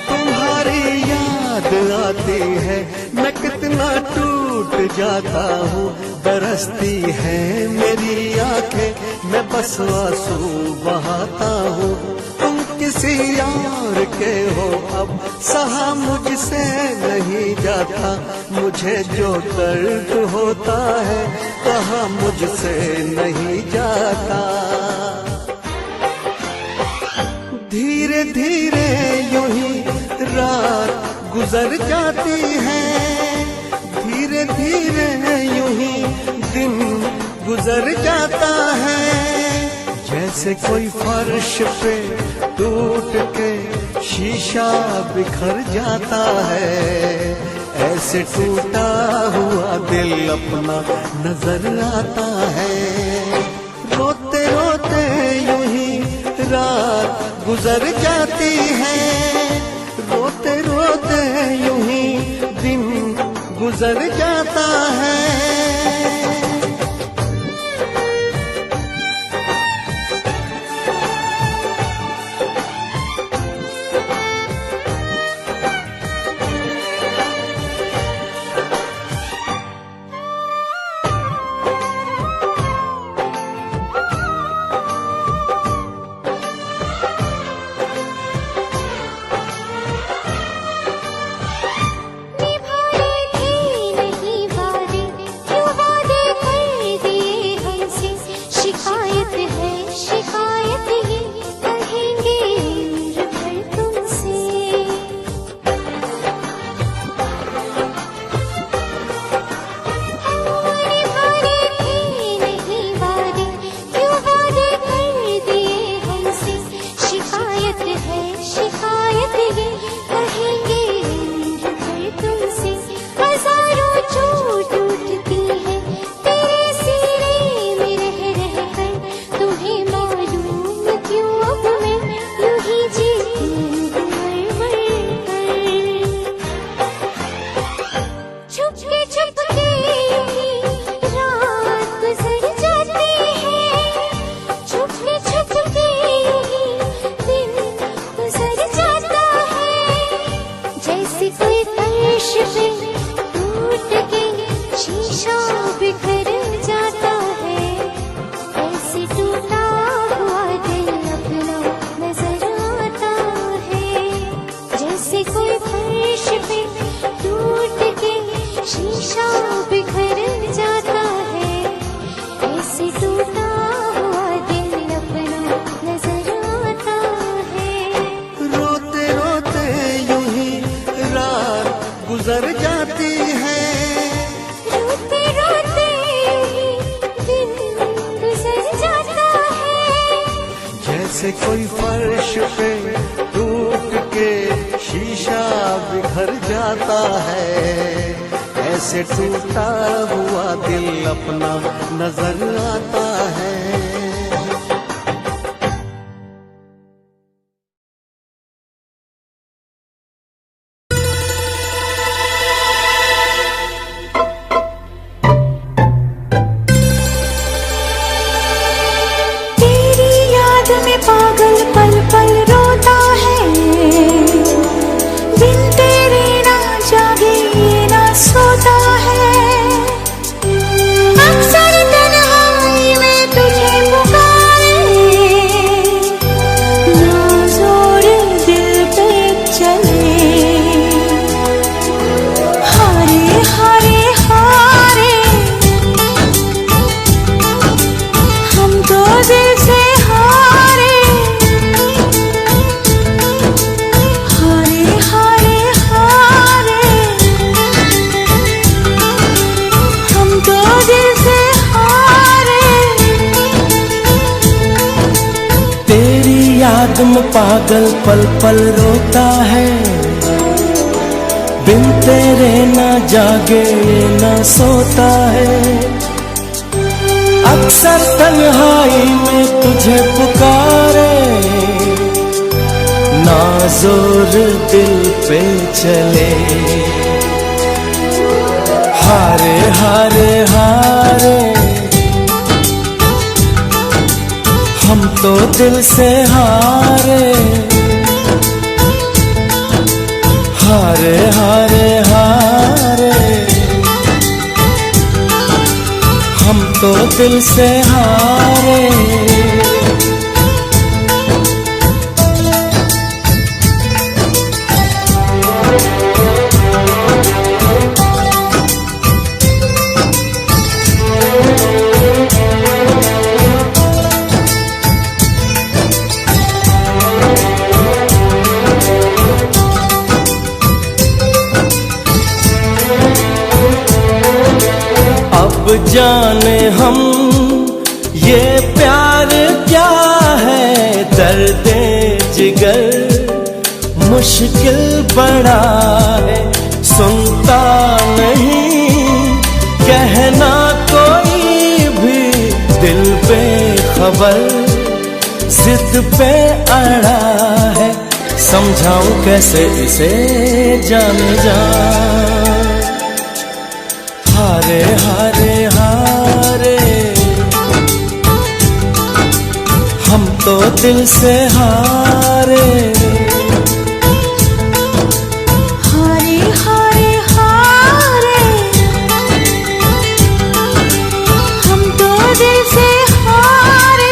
तुम्हारी याद आती है, मैं कितना टूट जाता हूँ। बरसती है मेरी आंखें, मैं बस आंसू बहाता हूँ। तुम किसी और के हो अब, सहा मुझसे नहीं जाता। मुझे जो दर्द होता है, कहा मुझसे नहीं जाता। धीरे धीरे यूं ही रात गुजर जाती है, धीरे धीरे यूं ही दिन गुजर जाता है। जैसे कोई फर्श पे टूट के शीशा बिखर जाता है, ऐसे टूटा हुआ दिल अपना नजर आता है। रोते रोते यूं ही रात गुजर जाती है, रोते रोते यूं ही दिन गुजर जाता है। गुजर जाती है, रोते रोते दिन गुजर जाता है। जैसे कोई फर्श पे टूट के शीशा बिखर जाता है, ऐसे टूटा हुआ दिल अपना नजर आता है। पागल पल पल रोता है, बिन तेरे ना जागे ना सोता है। अक्सर तन्हाई में तुझे पुकारे, ना जोर दिल पे चले। हारे हारे हारे हम तो दिल से याद में पागल पल पल रोता है, बिन तेरे ना जागे ना सोता है। अक्सर तन्हाई में तुझे पुकारे, ना जोर दिल पे चले। हारे हारे हारे हम तो दिल से हारे। हारे हारे हारे हम तो दिल से हारे। अब जाने हम ये प्यार क्या है, दर्द जिगर मुश्किल बड़ा है। सुनता नहीं कहना कोई भी, दिल पे खबर जिद पे अड़ा है। समझाऊं कैसे इसे जान जा। हारे हारे हारे हम तो दिल से हारे। हारे हारे हारे हम तो दिल से हारे।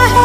है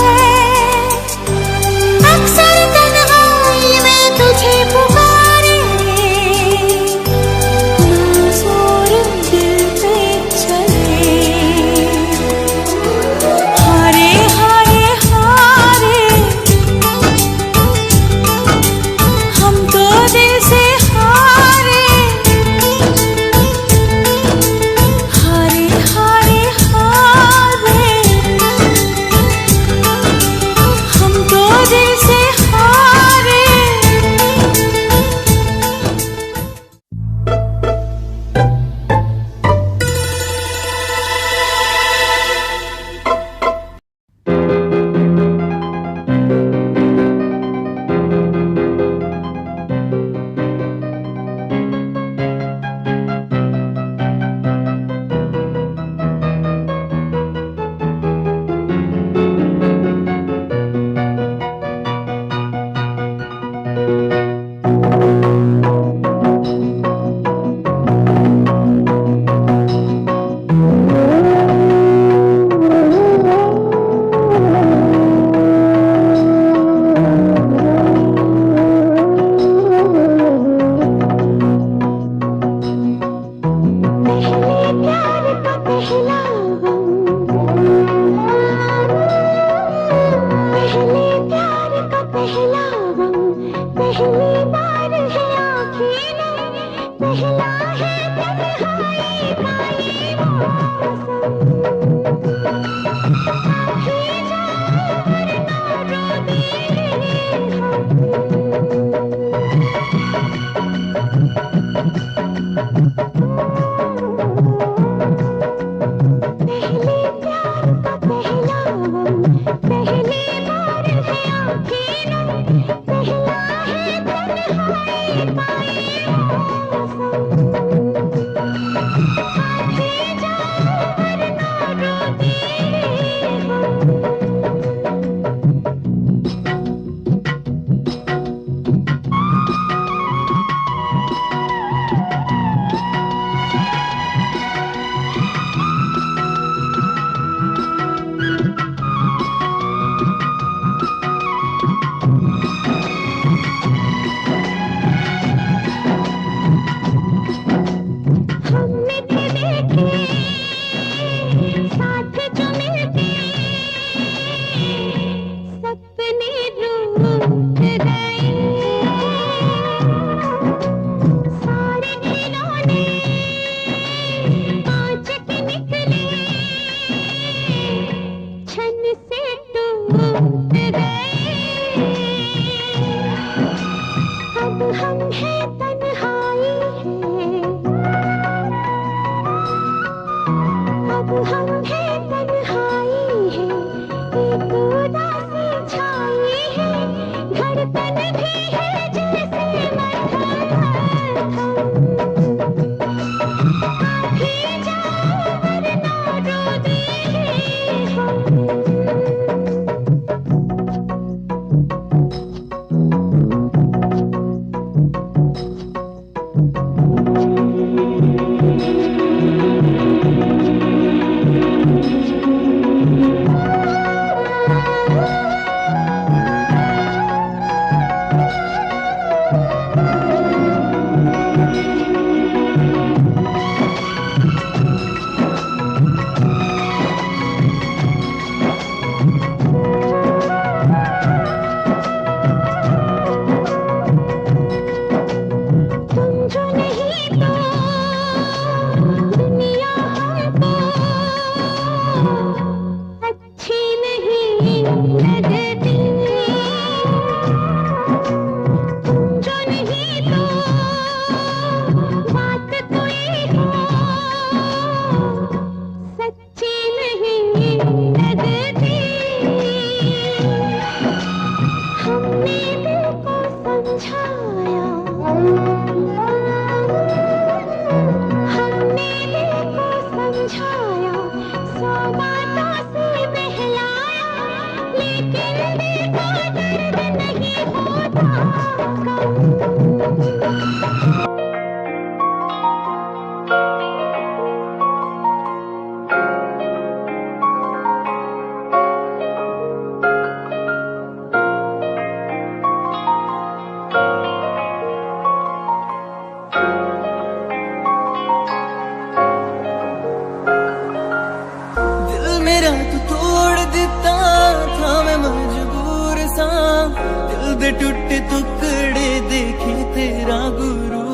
दे टुटे टुकड़े देखे तेरा गुरु।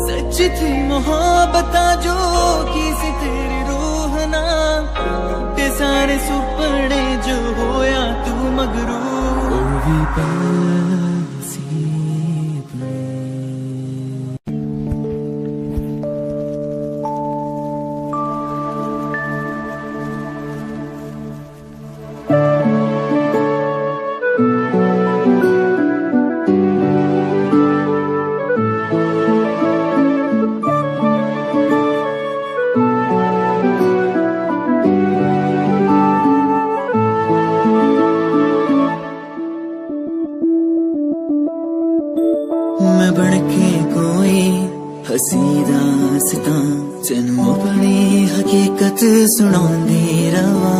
सच थी मोहब्बत जो की सी तेरी रूह ना, ते सारे सुपने जो होया तू मगरू। मैं बनके कोई हसी दास्तां तेनू अपनी हकीकत सुनांदी रवा।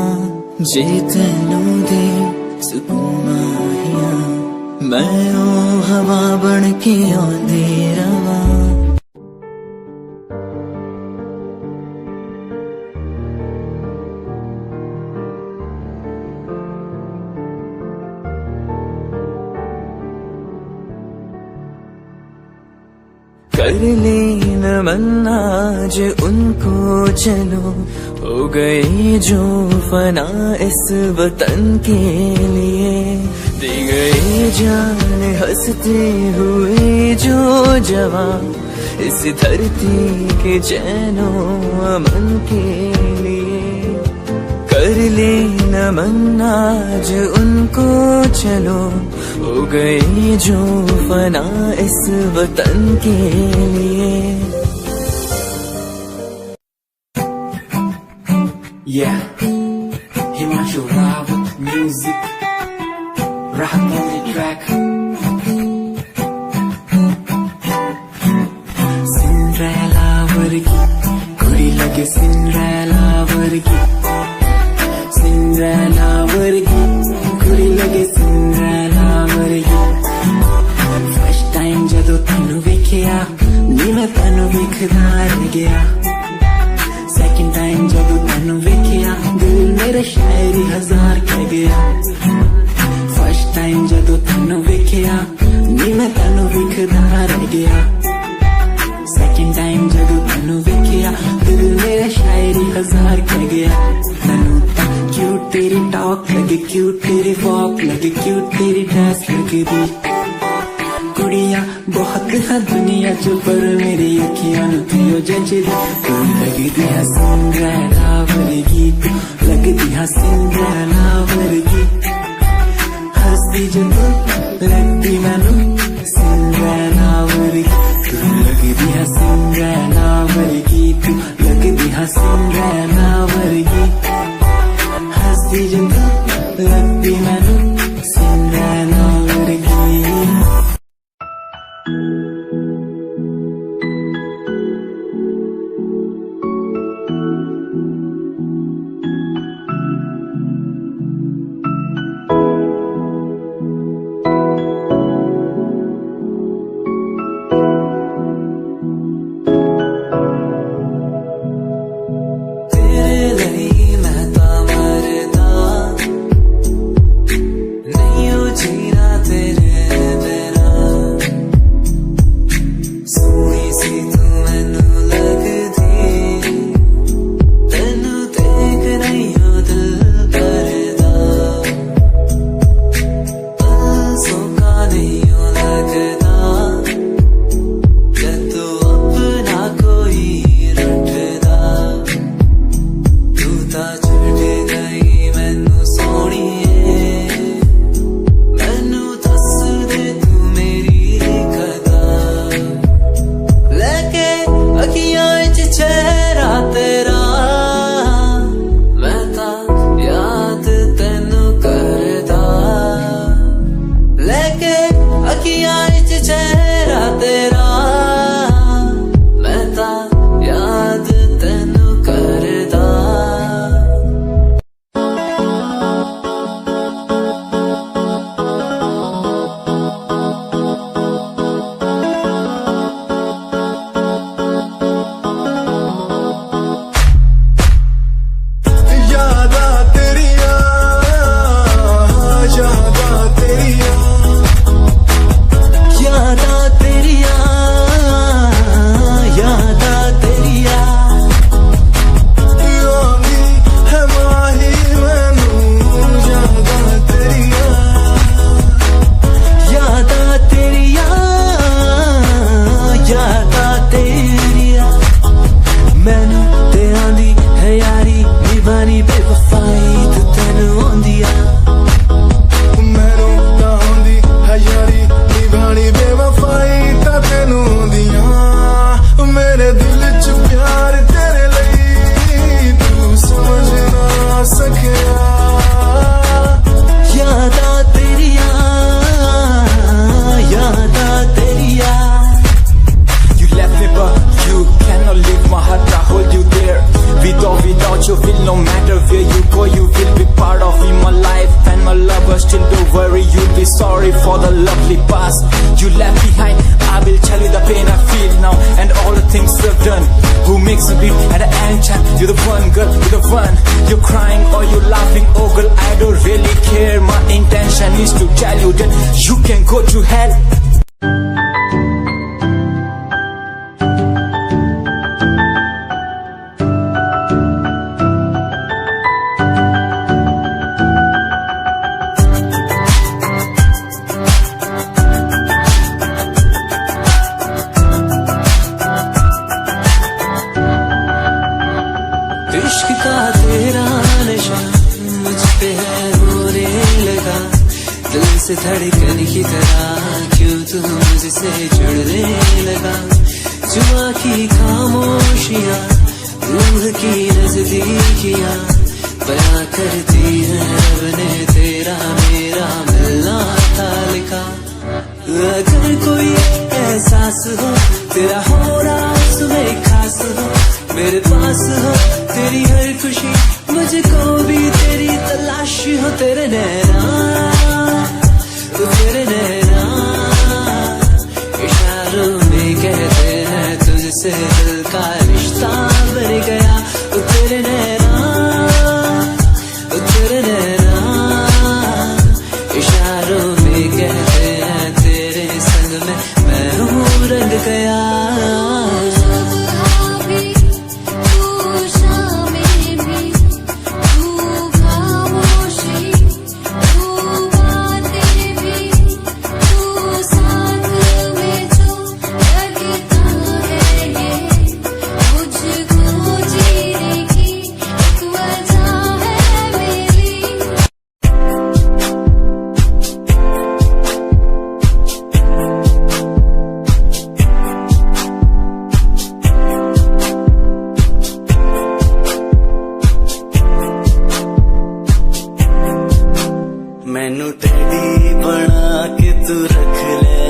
जे तेनू दे सुकून माहिया मैं ओ हवा बनके आंदी रवा। कर ले नमन आज उनको चलो, हो गए जो फना इस वतन के लिए। दे गए जान हंसते हुए जो जवान इस धरती के चैनो अमन के लिए। कर ले नमन आज उनको चलो, हो गए जो फना इस वतन के लिए। Yeah, Himanshu Rawat music, Rahat on the track. Cinderella vargi, kudi lage Cinderella vargi. Cinderella vargi, kudi lage Cinderella vargi. First time jadoo tanu vekhya, ni main tanu vekhda reh gaya. Second time जब तैनू वेखिया दिल मेरा शायरी हजार कह गया। First time जब तैनू वेखिया नी मैं तैनू वेखदा रह गया। Second time जब तैनू वेखिया दिल मेरा शायरी हजार कह गया। तैनू ता क्यूट तेरी टॉक लगे, क्यूट तेरी वॉक लगे, क्यूट तेरी ड्रेस लगे दी। कुड़िया बहुत है दुनिया च पर मेरी अखियां नू थियो जचदी। तू लगदी है सिंड्रेला वर्गी, तू लगदी है सिंड्रेला वर्गी। हंसदी जदों लगदी मैनू सिंड्रेला वर्गी। तू लगदी है सिंड्रेला वर्गी, तू लगदी है सिंड्रेला वर्गी। हंसदी जदों लगदी मैनू Cinderella वर्गी। who makes a beat at an anytime. You're the one, girl, you're the one. You're crying or you're laughing, oh girl, I don't really care. My intention is to tell you that you can go to hell. इश्क का तेरा नशा मुझ पे है होने लगा, दिल से धड़कन की तरह क्यों तू मुझसे जुड़ने लगा। जुआ की खामोशियाँ रूह की नजदीकियाँ बयां करती है रब ने तेरा मेरा मिलना था लिखा। अगर कोई एहसास हो तेरा हो रहा सुबह खास हो, मेरे पास हो तेरी हर खुशी, मुझको भी तेरी तलाश हो। तेरे नैना तेरे नैना इशारों में कहते हैं तुझसे दिल का रिश्ता बन गया। तेरे नैना इशारों में कहते हैं तेरे संग में मैं हूँ रंग गया। मैनू टेडी बना के तू रख ले,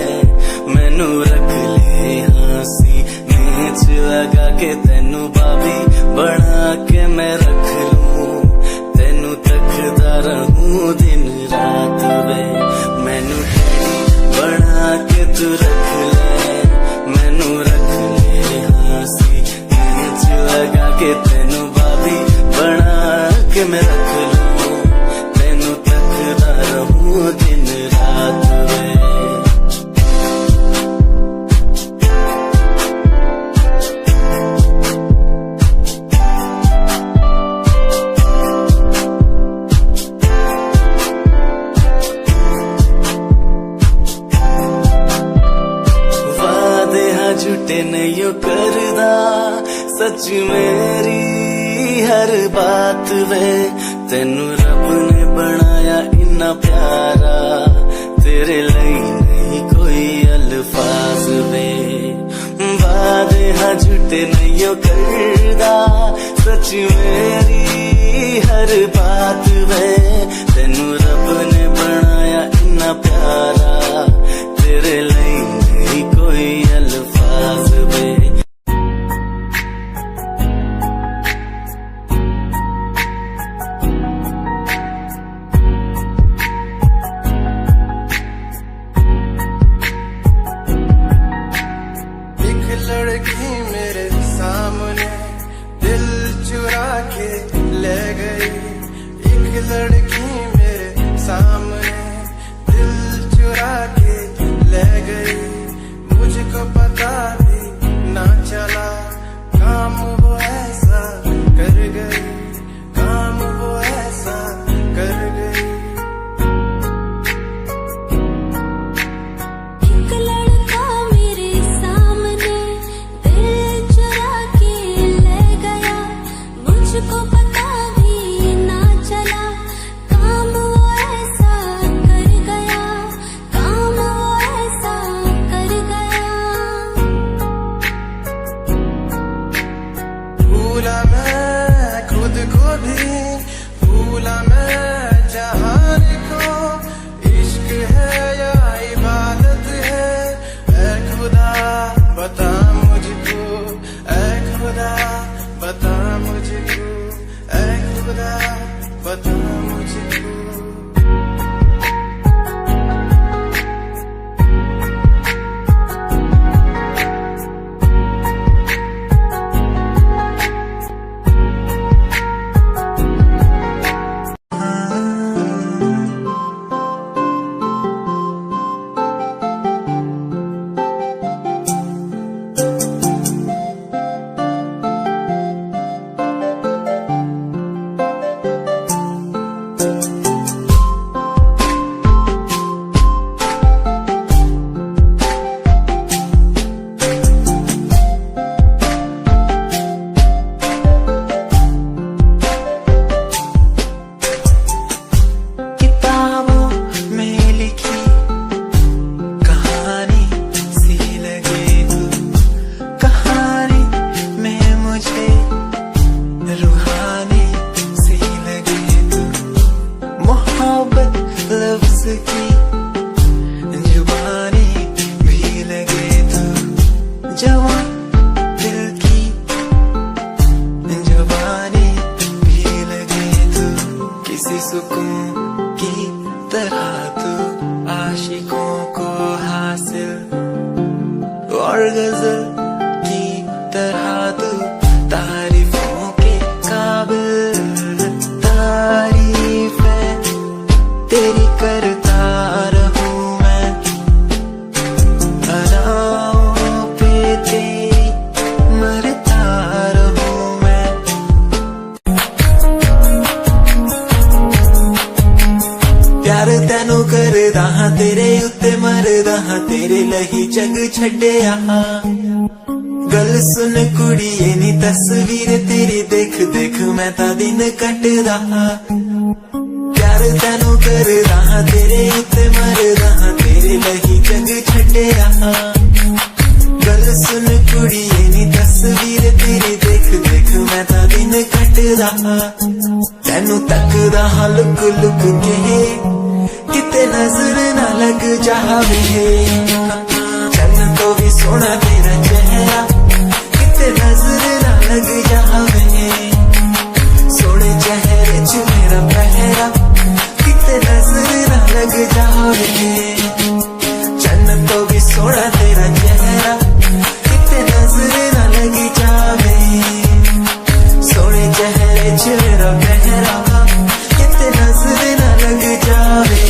मैनू रख ले हंसी नीच लगा के तेनू बाबी बना के मैं रख लूं, तेनू तकदा रहूं दिन रात वे। मैनू टेडी बना के तू रख ले, मैनू रख ले हंसी नीच लगा के तेनू बाबी बना के मैं रख लूं, दिन रात में। वादे हाँ झूठे नहीं करदा, सच मेरी हर बात वे। तेनू रब ने बनाया इन्ना प्यारा, तेरे लिए नहीं कोई अल्फाज वे। वादे हाँ झूठे नहीं करदा, सच मेरी हर बात वे। तेनू रब ने बनाया इन्ना प्यारा, तेरे लिए नहीं कोई अल्फाज वे। लड़की मेरे सामने दिल चुरा के ले गई, एक लड़की मेरे सामने दिल चुरा के ले गई। मुझको पता भी ना चला काम वो ऐसा कर गई, काम वो ऐसा कर गई। मुझको पता भी ना चला काम वो ऐसा कर गया, काम वो ऐसा कर गया। भूला मैं खुद को भी, भूला मैं जहान को। इश्क है या इबादत है, ऐ खुदा बता मुझको, ऐ खुदा बता मुझको, ऐ खुदा बता मुझको। हाँ तेरे उत्ते मरदा हाँ तेरे लही जग छड्डिया गल सुन कुड़िए नी तस्वीर तेरी देख देख मैं ता दिन कटदा प्यार तैनू करदा हाँ तेरे उत्ते मरदा हाँ तेरे लही जग छड्डिया गल सुन कुड़िए नी तस्वीर तेरी देख देख मैं ता दिन कटदा तैनू तकदा हाँ लुक लुक के किते नजर ना लग जावे चन्न तो भी सोना तेरा चेहरा किते नजर ना लग जावे सोने चेहरे च मेरा पहरा किते नजर ना लग जावे चन्न तो भी सोना तेरा चेहरा किते नजर ना लग जावे सोने चेहरे च मेरा पहरा किते नजर ना लग जावे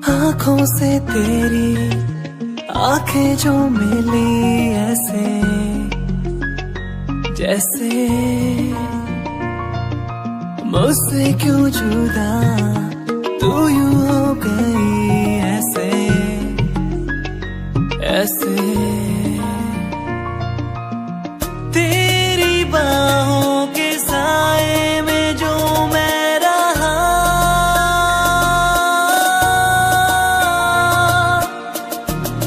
आँखों से तेरी आंखें जो मिली ऐसे जैसे मुझसे क्यों जुदा तू यूं हो गई ऐसे ऐसे तेरी बाहों के साए में जो मैं रहा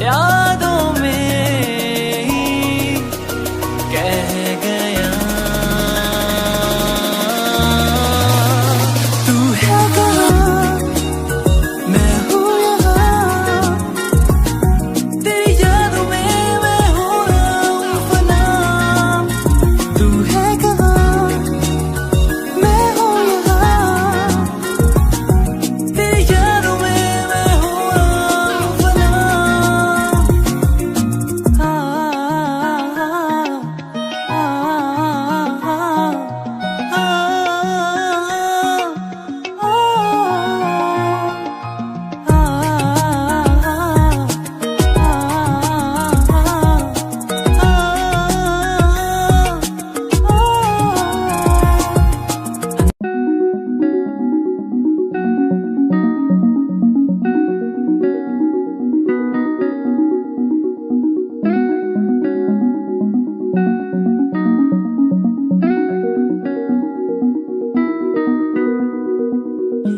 यादों में ही कह गया तू है कहाँ मैं हूँ यहाँ तेरी यादों में मैं हो रहा हूँ फना तू है कहाँ मैं हूँ यहाँ तेरी यादों में मैं हो रहा हूँ फना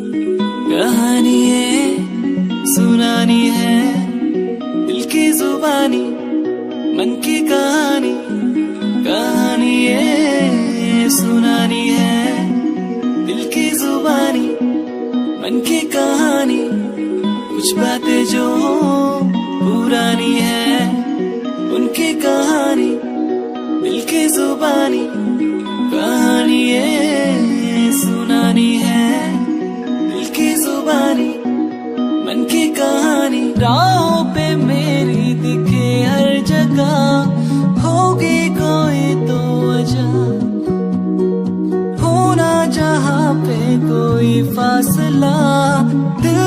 कहानी है सुनानी है दिल की जुबानी मन की कहानी कहानी है सुनानी है दिल की जुबानी मन की कहानी कुछ बातें जो पुरानी है उनकी कहानी दिल की जुबानी कहानी ये सुनानी है, दिल की जुबानी मन की कहानी। राहों पे मेरी दिखे हर जगह होगी कोई तो वजह, होना जहाँ पे कोई फासला दिल